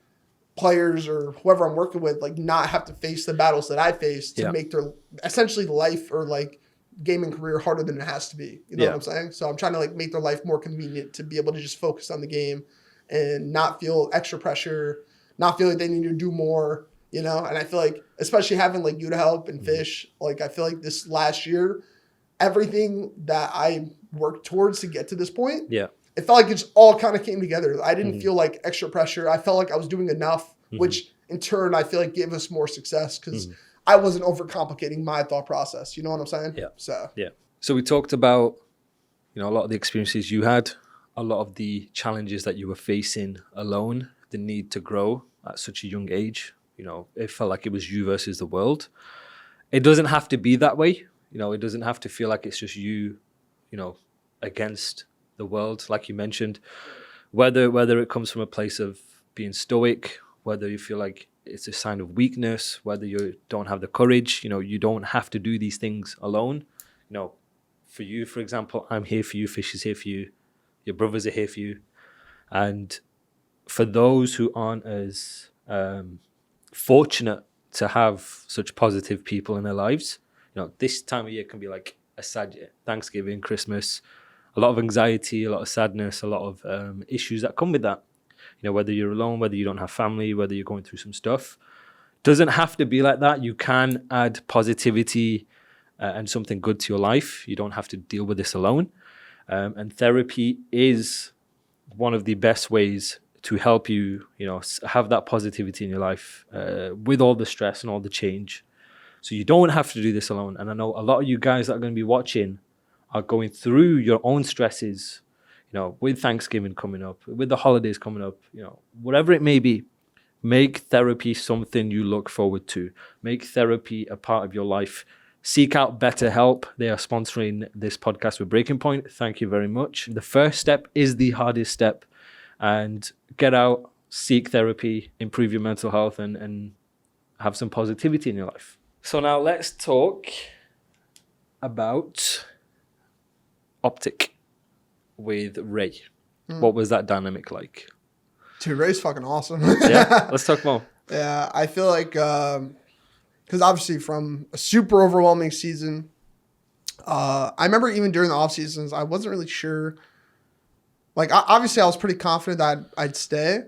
players or whoever I'm working with, like not have to face the battles that I faced to make their essentially life or like gaming career harder than it has to be. You know what I'm saying? So I'm trying to like make their life more convenient to be able to just focus on the game and not feel extra pressure, not feel like they need to do more. You know, and I feel like, especially having like you to help and Fish, like I feel like this last year, everything that I worked towards to get to this point, it felt like it just all kind of came together. I didn't feel like extra pressure. I felt like I was doing enough, which in turn I feel like gave us more success because I wasn't overcomplicating my thought process. You know what I'm saying? So we talked about, you know, a lot of the experiences you had, a lot of the challenges that you were facing alone, the need to grow at such a young age. You know, it felt like it was you versus the world. It doesn't have to be that way. You know, it doesn't have to feel like it's just you, you know, against the world, like you mentioned. Whether it comes from a place of being stoic, whether you feel like it's a sign of weakness, whether you don't have the courage, you know, you don't have to do these things alone. You know, for you, for example, I'm here for you, Fish is here for you, your brothers are here for you. And for those who aren't as fortunate to have such positive people in their lives, you know, this time of year can be like a sad year. Thanksgiving, Christmas, a lot of anxiety, a lot of sadness, a lot of issues that come with that. You know, whether you're alone, whether you don't have family, whether you're going through some stuff, doesn't have to be like that. You can add positivity and something good to your life. You don't have to deal with this alone. And therapy is one of the best ways to help you, you know, have that positivity in your life with all the stress and all the change. So you don't have to do this alone. And I know a lot of you guys that are going to be watching are going through your own stresses, you know, with Thanksgiving coming up, with the holidays coming up, you know, whatever it may be. Make therapy something you look forward to. Make therapy a part of your life. Seek out BetterHelp. They are sponsoring this podcast with Breaking Point. Thank you very much. The first step is the hardest step. And get out, seek therapy, improve your mental health, and have some positivity in your life. So now let's talk about OpTic with Ray. What was that dynamic like? Dude, Ray's fucking awesome. Yeah, let's talk more. Yeah, I feel like, because obviously from a super overwhelming season, I remember even during the off seasons, I wasn't really sure. Like, obviously, I was pretty confident that I'd stay,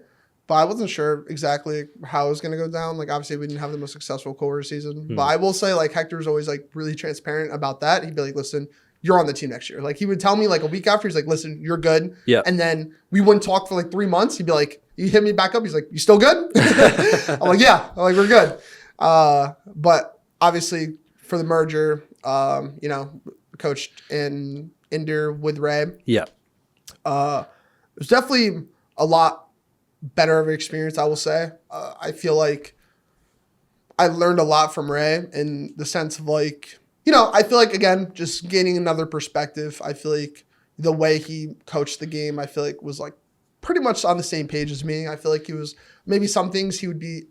but I wasn't sure exactly how it was going to go down. Like, obviously, we didn't have the most successful core season. But I will say, like, Hector's always, like, really transparent about that. He'd be like, listen, you're on the team next year. Like, he would tell me, like, a week after, he's like, listen, you're good. Yeah. And then we wouldn't talk for, like, 3 months. He'd be like, you hit me back up. He's like, you still good? I'm like, yeah. I'm like, we're good. But obviously, for the merger, you know, coached in India with Ray. Yeah. It was definitely a lot better of an experience, I will say. I feel like I learned a lot from Ray in the sense of like, you know, I feel like, again, just gaining another perspective. I feel like the way he coached the game, I feel like was like pretty much on the same page as me. I feel like he was maybe some things he would be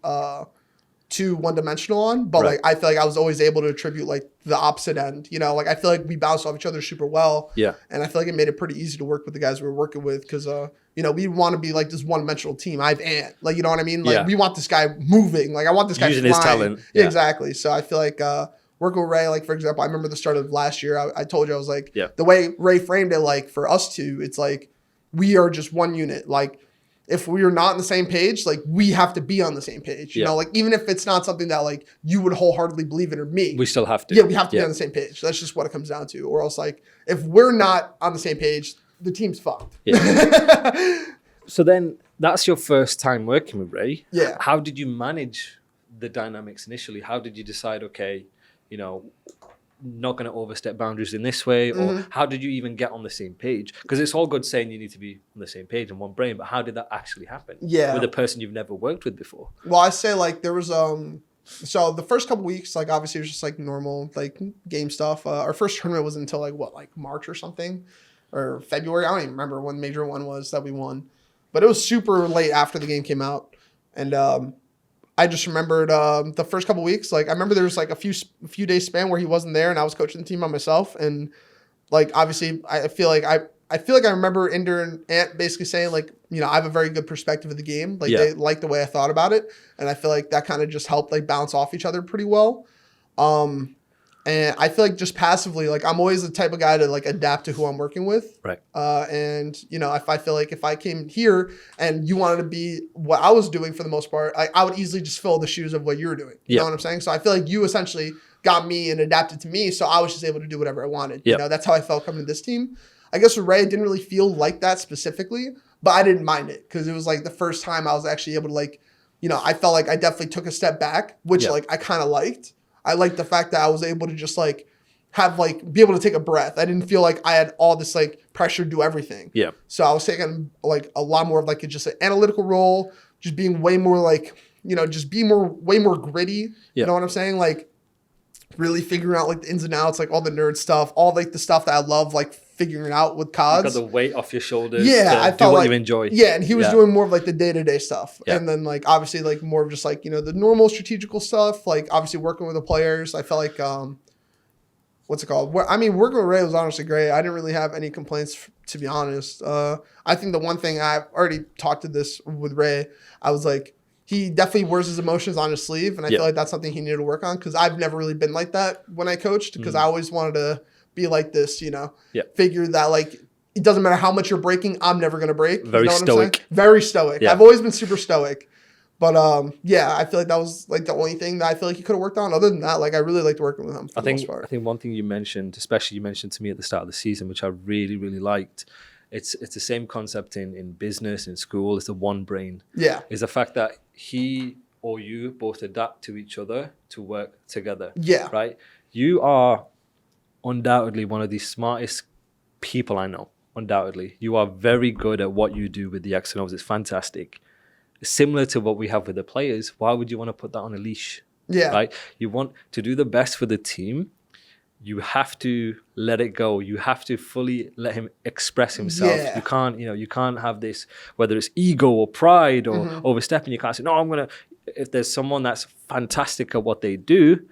too one-dimensional on, but like I feel like I was always able to attribute like the opposite end, you know, like I feel like we bounced off each other super well. Yeah. And I feel like it made it pretty easy to work with the guys we were working with because, you know, we want to be like this one-dimensional team. I have Ant, like, you know what I mean? Like we want this guy moving. Like I want this guy using flying. his talent. Yeah, exactly. So I feel like working with Ray, like for example, I remember the start of last year, I told you, I was like, the way Ray framed it, like for us two, it's like, we are just one unit. Like, if we are not on the same page, like we have to be on the same page, you know, like even if it's not something that like you would wholeheartedly believe in or me, we still have to. Yeah, we have to be on the same page. That's just what it comes down to. Or else like if we're not on the same page, the team's fucked. Yeah. So then that's your first time working with Ray. Yeah. How did you manage the dynamics initially? How did you decide, okay, you know, not going to overstep boundaries in this way? Or how did you even get on the same page? Because it's all good saying you need to be on the same page and one brain, but how did that actually happen? With a person you've never worked with before? Well, I say like there was so the first couple weeks, like obviously it was just like normal like game stuff. Our first tournament wasn't until like March or something, or February. I don't even remember when major one was that we won, but it was super late after the game came out. And I just remembered the first couple weeks, like I remember there was like a few days span where he wasn't there and I was coaching the team by myself. And like obviously I feel like I remember Inder and Ant basically saying like, you know, I have a very good perspective of the game. Like they liked the way I thought about it. And I feel like that kind of just helped like bounce off each other pretty well. And I feel like just passively, like I'm always the type of guy to like adapt to who I'm working with. Right. And you know, if I feel like if I came here and you wanted to be what I was doing for the most part, I would easily just fill the shoes of what you were doing. You know what I'm saying? So I feel like you essentially got me and adapted to me. So I was just able to do whatever I wanted. You know, that's how I felt coming to this team. I guess with Ray, it didn't really feel like that specifically, but I didn't mind it because it was like the first time I was actually able to like, you know, I felt like I definitely took a step back, which like I kind of liked. I liked the fact that I was able to just like have like be able to take a breath. I didn't feel like I had all this like pressure to do everything. Yeah. So I was taking like a lot more of like just an analytical role, just being way more like, you know, just being way more gritty. You know what I'm saying? Like really figuring out like the ins and outs, like all the nerd stuff, all like the stuff that I love, like figuring out with CODs. You got the weight off your shoulders. Yeah, I do felt what like you enjoy. Yeah, and he was doing more of like the day-to-day stuff. And then like obviously like more of just like, you know, the normal strategical stuff, like obviously working with the players. I felt like what's it called? I mean, working with Ray was honestly great. I didn't really have any complaints, to be honest. I think the one thing I've already talked to this with Ray, I was like, he definitely wears his emotions on his sleeve, and I feel like that's something he needed to work on because I've never really been like that when I coached because I always wanted to be like this, you know, figure that like it doesn't matter how much you're breaking, I'm never going to break. Very stoic. Very stoic. I've always been super stoic. But I feel like that was like the only thing that I feel like he could have worked on. Other than that, like I really liked working with him for the most part. I think one thing you mentioned, especially you mentioned to me at the start of the season, which I really, really liked, it's the same concept in business, in school, it's the one brain. Yeah. Is the fact that he or you both adapt to each other to work together. Yeah. Right? You are undoubtedly one of the smartest people I know. Undoubtedly. You are very good at what you do with the X and O's. It's fantastic. Similar to what we have with the players, why would you want to put that on a leash? Yeah. Right? You want to do the best for the team. You have to let it go. You have to fully let him express himself. Yeah. You can't have this, whether it's ego or pride or overstepping. You can't say, no, if there's someone that's fantastic at what they do,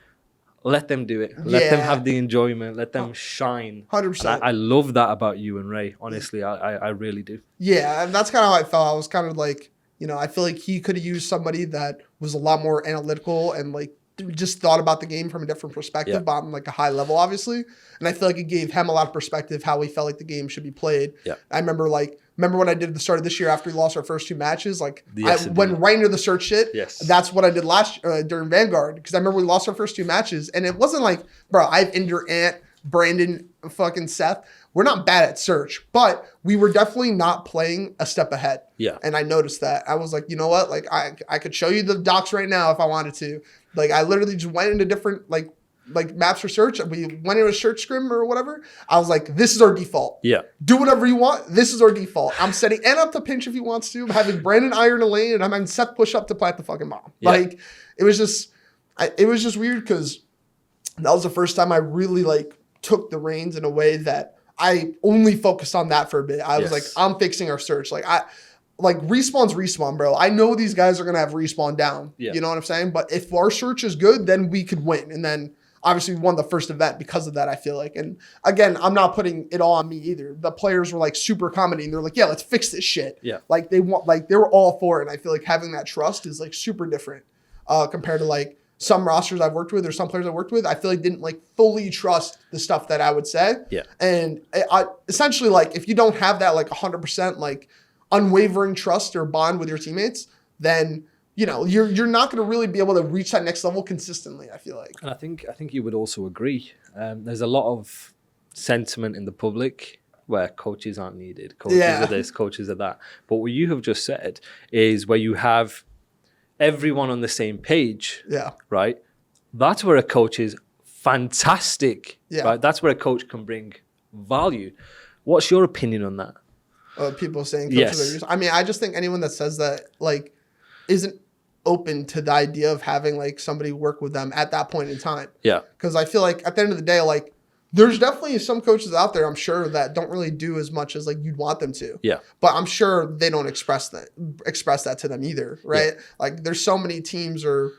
let them do it. Let them have the enjoyment. Let them shine. 100%. I love that about you and Ray. Honestly, I really do. Yeah, and that's kind of how I felt. I was kind of like, you know, I feel like he could have used somebody that was a lot more analytical and like just thought about the game from a different perspective, but on like a high level, obviously. And I feel like it gave him a lot of perspective how he felt like the game should be played. Yeah. I remember when I did the start of this year after we lost our first 2 matches, like I went right into the search shit. Yes. That's what I did last during Vanguard because I remember we lost our first 2 matches and it wasn't like, bro, I have Inder, Ant, Brandon, fucking Seth. We're not bad at search, but we were definitely not playing a step ahead. Yeah. And I noticed that. I was like, you know what? Like I could show you the docs right now if I wanted to. Like I literally just went into different like maps for search. We went into a search scrim or whatever. I was like, this is our default. Yeah. Do whatever you want. This is our default. I'm setting N up to pinch if he wants to. I'm having Brandon iron a lane and I'm having Seth push up to plant the fucking bomb. Yeah. Like it was just weird because that was the first time I really like took the reins in a way that I only focused on that for a bit. I was like, I'm fixing our search. Like respawn's respawn, bro. I know these guys are going to have respawn down. Yeah. You know what I'm saying? But if our search is good, then we could win. And then obviously we won the first event because of that, I feel like. And again, I'm not putting it all on me either. The players were like super accommodating. They're like, yeah, let's fix this shit. Yeah. Like they were all for it. And I feel like having that trust is like super different compared to like some rosters I've worked with or some players I've worked with. I feel like didn't like fully trust the stuff that I would say. Yeah. And I essentially like if you don't have that like 100% like unwavering trust or bond with your teammates, then you know you're not going to really be able to reach that next level consistently. I feel like, and I think you would also agree. There's a lot of sentiment in the public where coaches aren't needed, coaches are this, coaches are that. But what you have just said is where you have everyone on the same page. Yeah. Right. That's where a coach is fantastic. Yeah. Right? That's where a coach can bring value. What's your opinion on that? People saying coaches are useless. I mean, I just think anyone that says that like isn't open to the idea of having like somebody work with them at that point in time. Yeah. Because I feel like at the end of the day, like there's definitely some coaches out there, I'm sure, that don't really do as much as like you'd want them to. Yeah. But I'm sure they don't express that to them either, right? Yeah. Like there's so many teams or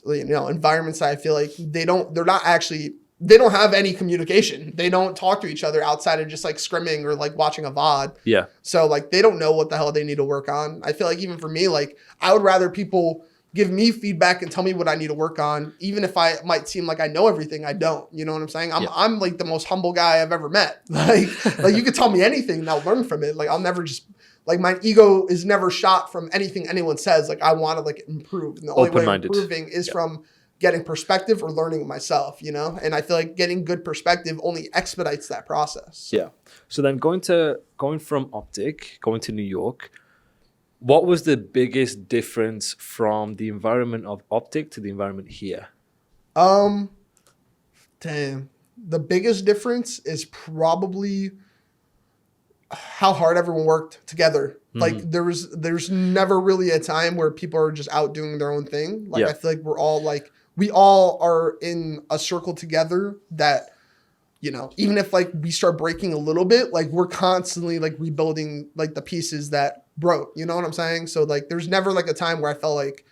environments that I feel like they don't have any communication. They don't talk to each other outside of just like scrimming or like watching a VOD. Yeah. So like they don't know what the hell they need to work on. I feel like even for me, like I would rather people give me feedback and tell me what I need to work on, even if I might seem like I know everything. I don't. You know what I'm saying? I'm like the most humble guy I've ever met. Like you could tell me anything and I'll learn from it. Like I'll never just like my ego is never shot from anything anyone says. Like I want to like improve. And the only way I'm improving is from getting perspective or learning myself, And I feel like getting good perspective only expedites that process. Yeah. So then going from OpTic, going to New York, what was the biggest difference from the environment of OpTic to the environment here? The biggest difference is probably how hard everyone worked together. Mm-hmm. Like there's never really a time where people are just out doing their own thing. Like I feel like we all are in a circle together that, even if like we start breaking a little bit, like we're constantly like rebuilding like the pieces that broke, you know what I'm saying? So like there's never like a time where I felt like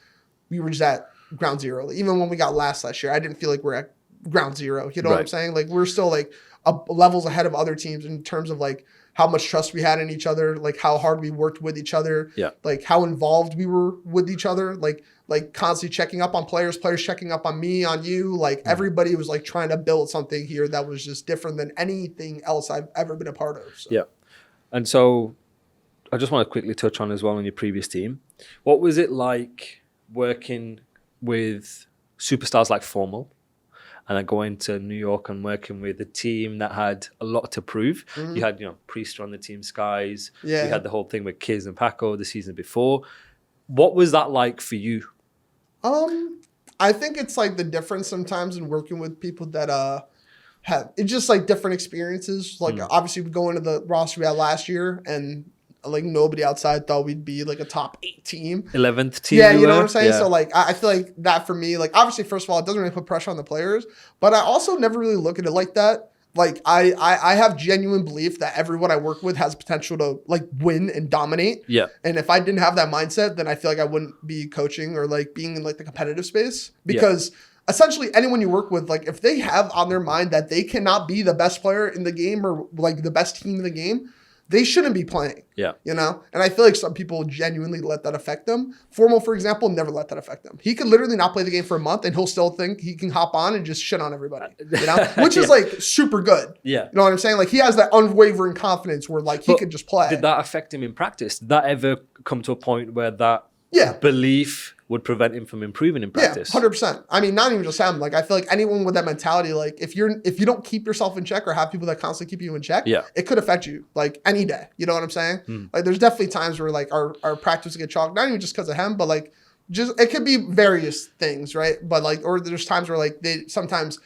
we were just at ground zero. Even when we got last year, I didn't feel like we're at ground zero. You know what I'm saying? Like we're still like levels ahead of other teams in terms of like how much trust we had in each other, like how hard we worked with each other, like how involved we were with each other, like constantly checking up on players checking up on me, on you. Like everybody was like trying to build something here that was just different than anything else I've ever been a part of. So. Yeah. And so I just want to quickly touch on as well on your previous team. What was it like working with superstars like Formal and then going to New York and working with a team that had a lot to prove? Mm-hmm. You had, Priester on the team, Skies. Yeah. You had the whole thing with Kiz and Paco the season before. What was that like for you? I think it's like the difference sometimes in working with people that it's just like different experiences. Like obviously we go into the roster we had last year and like nobody outside thought we'd be like a top 8 team. 11th team. Yeah, you know what I'm saying? Yeah. So like I feel like that for me, like obviously first of all, it doesn't really put pressure on the players, but I also never really look at it like that. Like I have genuine belief that everyone I work with has potential to like win and dominate. Yeah. And if I didn't have that mindset, then I feel like I wouldn't be coaching or like being in like the competitive space because essentially anyone you work with, like if they have on their mind that they cannot be the best player in the game or like the best team in the game, they shouldn't be playing. Yeah. And I feel like some people genuinely let that affect them. Formal, for example, never let that affect them. He could literally not play the game for a month and he'll still think he can hop on and just shit on everybody, which is like super good. Yeah. You know what I'm saying? Like he has that unwavering confidence where like he could just play. Did that affect him in practice? Did that ever come to a point where that belief would prevent him from improving in practice? Yeah, 100%. I mean, not even just him. Like, I feel like anyone with that mentality, like, if you don't keep yourself in check or have people that constantly keep you in check, it could affect you, like, any day. You know what I'm saying? Like, there's definitely times where, like, our practice will get chalked, not even just because of him, but, like, just, it could be various things, right? But, like, or there's times where, like, sometimes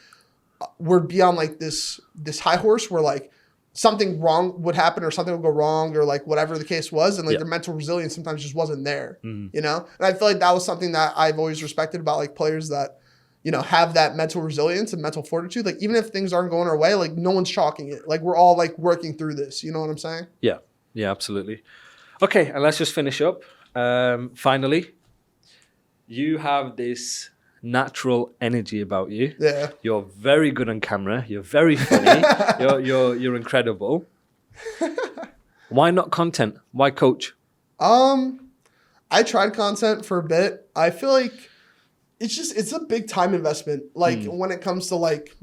we're beyond, like, this high horse where, like, something wrong would happen or something would go wrong or like whatever the case was. And like their mental resilience sometimes just wasn't there, And I feel like that was something that I've always respected about like players that, have that mental resilience and mental fortitude. Like even if things aren't going our way, like no one's chalking it. Like we're all like working through this. You know what I'm saying? Yeah. Yeah, absolutely. Okay. And let's just finish up. Finally, you have this natural energy about you. Yeah. You're very good on camera. You're very funny. You're incredible. Why not content? Why coach? I tried content for a bit. I feel like it's a big time investment. Like when it comes to like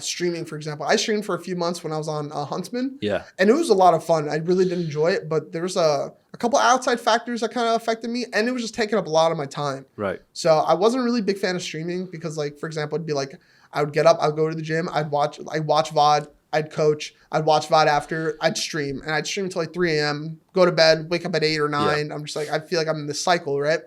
streaming, for example, I streamed for a few months when I was on Huntsmen. Yeah. And it was a lot of fun. I really did enjoy it, but there was a couple outside factors that kind of affected me, and it was just taking up a lot of my time. Right. So I wasn't really a big fan of streaming because, like, for example, it'd be like I would get up, I'd go to the gym, I'd watch VOD, I'd coach, I'd watch VOD after, I'd stream, and I'd stream until like 3 a.m., go to bed, wake up at 8 or 9. Yeah. I'm just like, I feel like I'm in this cycle, right?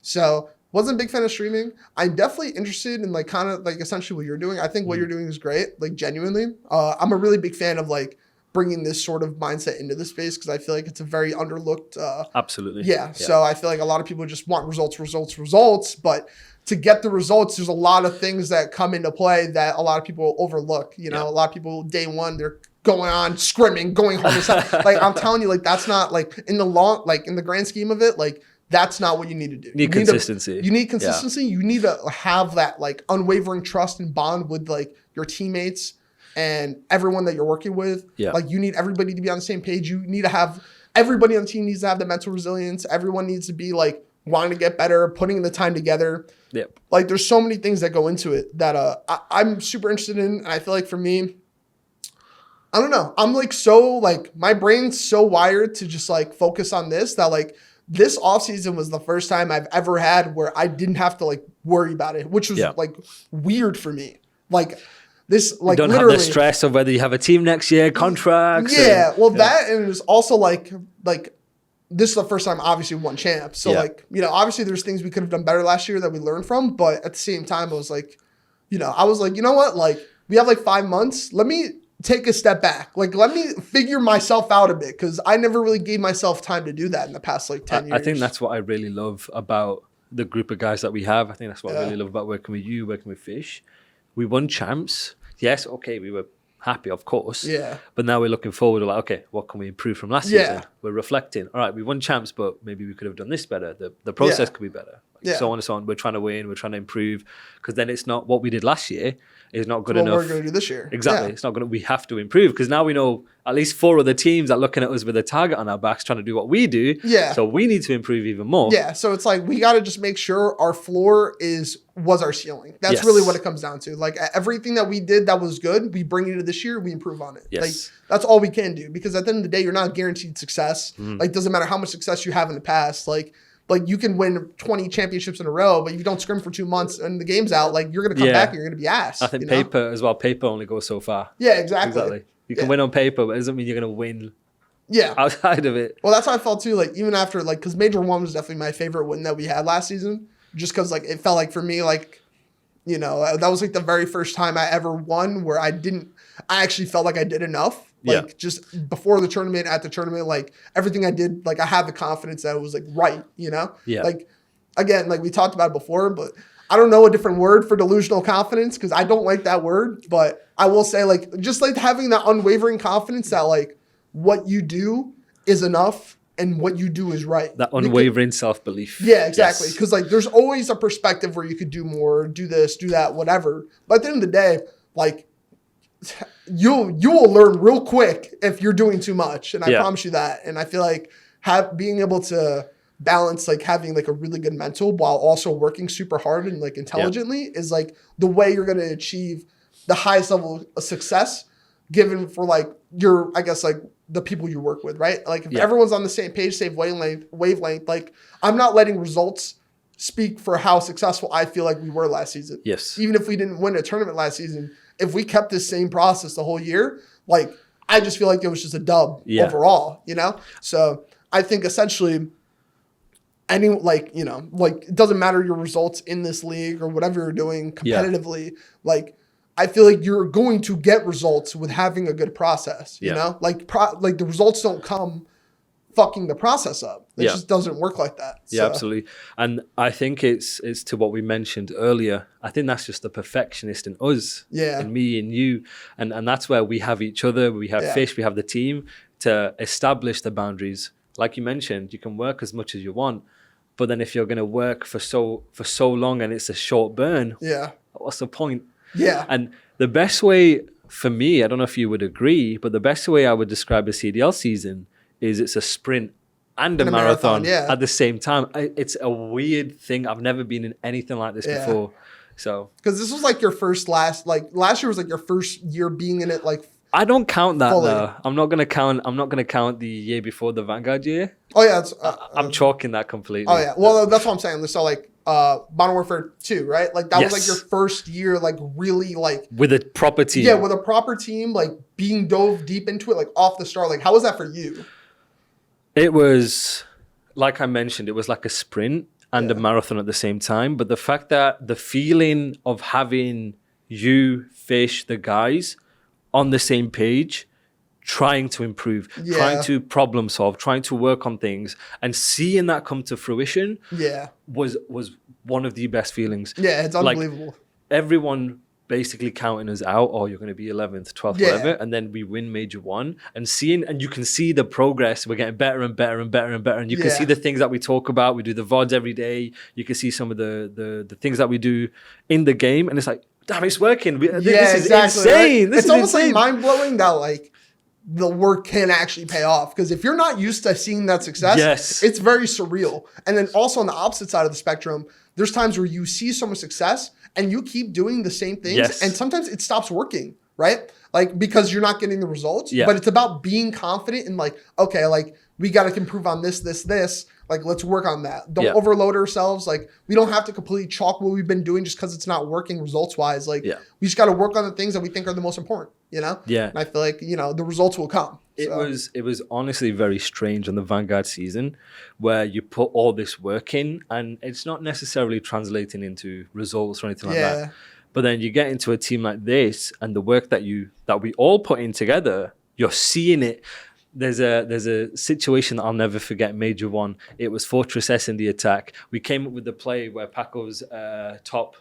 So Wasn't a big fan of streaming. I'm definitely interested in like kind of like essentially what you're doing. I think what you're doing is great, like genuinely. I'm a really big fan of like bringing this sort of mindset into the space because I feel like it's a very underlooked. Absolutely. Yeah. So I feel like a lot of people just want results. But to get the results, there's a lot of things that come into play that a lot of people overlook. You know, a lot of people day one, they're going on scrimming, going home. Like I'm telling you, like that's not like in the grand scheme of it, like that's not what you need to do. You need consistency. You need consistency. You need to have that like unwavering trust and bond with like your teammates and everyone that you're working with. Yeah. Like you need everybody to be on the same page. You need to have everybody on the team needs to have the mental resilience. Everyone needs to be like wanting to get better, putting in the time together. Yep. Like there's so many things that go into it that I'm super interested in. And I feel like for me, I don't know. I'm like so like my brain's so wired to just like focus on this that like this offseason was the first time I've ever had where I didn't have to like worry about it, which was like weird for me. Like this, like you don't literally have the stress of whether you have a team next year, contracts. Yeah. That, and it was also like this is the first time obviously we won champs. So like, you know, obviously there's things we could have done better last year that we learned from, but at the same time, I was like, you know what? Like we have like 5 months. Let me take a step back. Like, let me figure myself out a bit because I never really gave myself time to do that in the past like 10 years. I think that's what I really love about the group of guys that we have. I think that's what I really love about working with you, working with Fish. We won champs. Yes, okay, we were happy, of course. Yeah. But now we're looking forward to like, okay, what can we improve from last season? We're reflecting. All right, we won champs, but maybe we could have done this better. The process could be better. So on and so on. We're trying to win. We're trying to improve because then it's not what we did last year is not good enough. What we're going to do this year. Exactly. It's not going to, we have to improve because now we know at least 4 other teams are looking at us with a target on our backs trying to do what we do. Yeah. So we need to improve even more. Yeah. So it's like we got to just make sure our floor was our ceiling. That's really what it comes down to. Like everything that we did that was good, we bring it to this year, we improve on it. Yes. Like that's all we can do because at the end of the day, you're not guaranteed success. Like doesn't matter how much success you have in the past. Like you can win 20 championships in a row, but if you don't scrim for 2 months and the game's out, like you're going to come back and you're going to be ass. I think paper as well. Paper only goes so far. Yeah, exactly. You can win on paper, but it doesn't mean you're going to win Yeah. outside of it. Well, that's how I felt too. Like even after because Major 1 was definitely my favorite win that we had last season. Just because like it felt like for me like, you know, that was like the very first time I ever won where I actually felt like I did enough. Like just before the tournament, at the tournament, like everything I did, like I had the confidence that it was like right, you know? Yeah. Like again, like we talked about it before, but I don't know a different word for delusional confidence because I don't like that word. But I will say like just like having that unwavering confidence that like what you do is enough and what you do is right. That unwavering self-belief. Yeah, exactly. Because like there's always a perspective where you could do more, do this, do that, whatever. But at the end of the day, like you will learn real quick if you're doing too much. And I promise you that. And I feel like being able to balance like having like a really good mental while also working super hard and like intelligently is like the way you're going to achieve the highest level of success given for like your, I guess like the people you work with, right? Like if everyone's on the same page, same wavelength, like I'm not letting results speak for how successful I feel like we were last season. Yes. Even if we didn't win a tournament last season, if we kept this same process the whole year, like I just feel like it was just a dub overall, you know? So I think essentially it doesn't matter your results in this league or whatever you're doing competitively, like I feel like you're going to get results with having a good process, you know? Like the results don't come fucking the process up. It just doesn't work like that. Yeah, absolutely. And I think it's to what we mentioned earlier. I think that's just the perfectionist in us, and me and you. And that's where we have each other. We have Fish, we have the team to establish the boundaries. Like you mentioned, you can work as much as you want, but then if you're going to work for so long and it's a short burn, what's the point? Yeah. And the best way for me, I don't know if you would agree, but the best way I would describe a CDL season is it's a sprint and a marathon at the same time. It's a weird thing. I've never been in anything like this before. So because this was like your last year was like your first year being in it. Like I don't count that though. I'm not gonna count the year before the Vanguard year. Oh yeah, I'm chalking that completely. Oh yeah, well that's what I'm saying. So like Modern Warfare 2, right? Like that was like your first year, like really like with a proper team. Yeah, with a proper team, like being dove deep into it, like off the start. Like how was that for you? It was, like I mentioned, it was like a sprint. and a marathon at the same time. But the fact that the feeling of having you, Fish, the guys on the same page, trying to improve, trying to problem solve, trying to work on things, and seeing that come to fruition was one of the best feelings. Yeah, it's unbelievable. Like, everyone basically counting us out, or you're going to be 11th, 12th, whatever, and then we win Major 1, and you can see the progress. We're getting better and better and better and better, and you can see the things that we talk about. We do the VODs every day. You can see some of the things that we do in the game, and it's like, damn, it's working. This is insane. Right? It's almost like mind-blowing that like the work can actually pay off, because if you're not used to seeing that success, it's very surreal. And then also on the opposite side of the spectrum, there's times where you see so much success and you keep doing the same things, and sometimes it stops working, right? Like, because you're not getting the results, but it's about being confident in like, okay, like we got to improve on this. Like, let's work on that. Don't overload ourselves. Like, we don't have to completely chalk what we've been doing just because it's not working results-wise. Like, we just got to work on the things that we think are the most important, you know? Yeah. And I feel like, you know, the results will come. It was honestly very strange on the Vanguard season where you put all this work in and it's not necessarily translating into results or anything like that. But then you get into a team like this and the work that we all put in together, you're seeing it. There's a situation that I'll never forget, Major 1. It was Fortress S in the attack. We came up with the play where Paco's top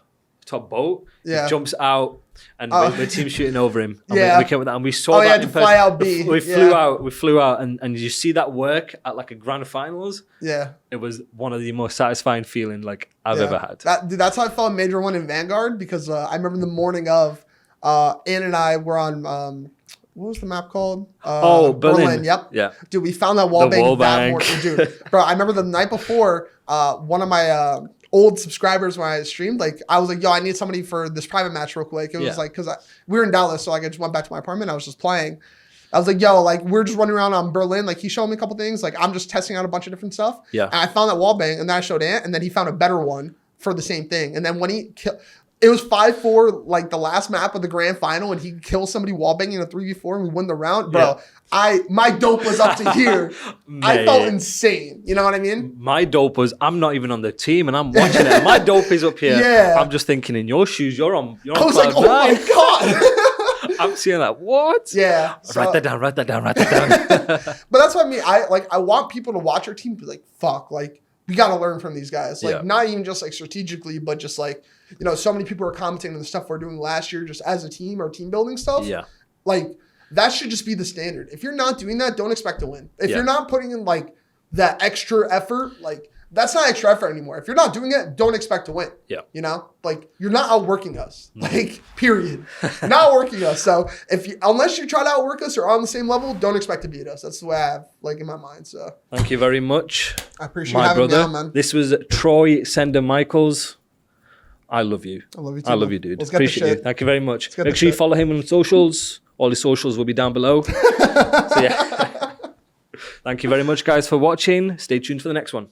boat jumps out and the team's shooting over him. And we came with that and we saw that in fly out B. We flew out and you see that work at like a grand finals. Yeah. It was one of the most satisfying feeling like I've ever had. That's how I felt in Major 1 in Vanguard, because I remember the morning of Ann and I were on what was the map called? Berlin. Yep. Yeah. Dude, we found that wall bank. Dude, bro, I remember the night before, one of my old subscribers when I streamed, like, I was like, yo, I need somebody for this private match real quick. It was like, because we were in Dallas, so like I just went back to my apartment. I was just playing. I was like, yo, like, we're just running around on Berlin. Like, he showed me a couple things. Like, I'm just testing out a bunch of different stuff. Yeah. And I found that wall bang, and then I showed Ant, and then he found a better one for the same thing. And then when he killed... It was 5-4, like the last map of the grand final, and he kills somebody wallbanging in a 3v4, and we win the round. Bro, my dope was up to here. I felt insane. You know what I mean? My dope was, I'm not even on the team, and I'm watching it. My dope is up here. Yeah. I'm just thinking, in your shoes, you're on I was like, oh my God. I'm seeing that. What? Yeah. So, write that down. But that's what I mean. I want people to watch our team and be like, fuck, like, we got to learn from these guys. Like, not even just like strategically, but just like, you know, so many people are commenting on the stuff we're doing last year just as a team or team building stuff. Yeah. Like, that should just be the standard. If you're not doing that, don't expect to win. If you're not putting in like that extra effort, like, that's not extra effort anymore. If you're not doing it, don't expect to win. Yeah. You know? Like, you're not outworking us. Like, period. Not outworking us. So unless you try to outwork us or are on the same level, don't expect to beat us. That's the way I have, like, in my mind. So thank you very much. I appreciate having me on, man. This was Troy Sender Michaels. I love you. I love you too. I love you, dude. Appreciate you. Thank you very much. Make sure you follow him on socials. All his socials will be down below. So yeah. Thank you very much, guys, for watching. Stay tuned for the next one.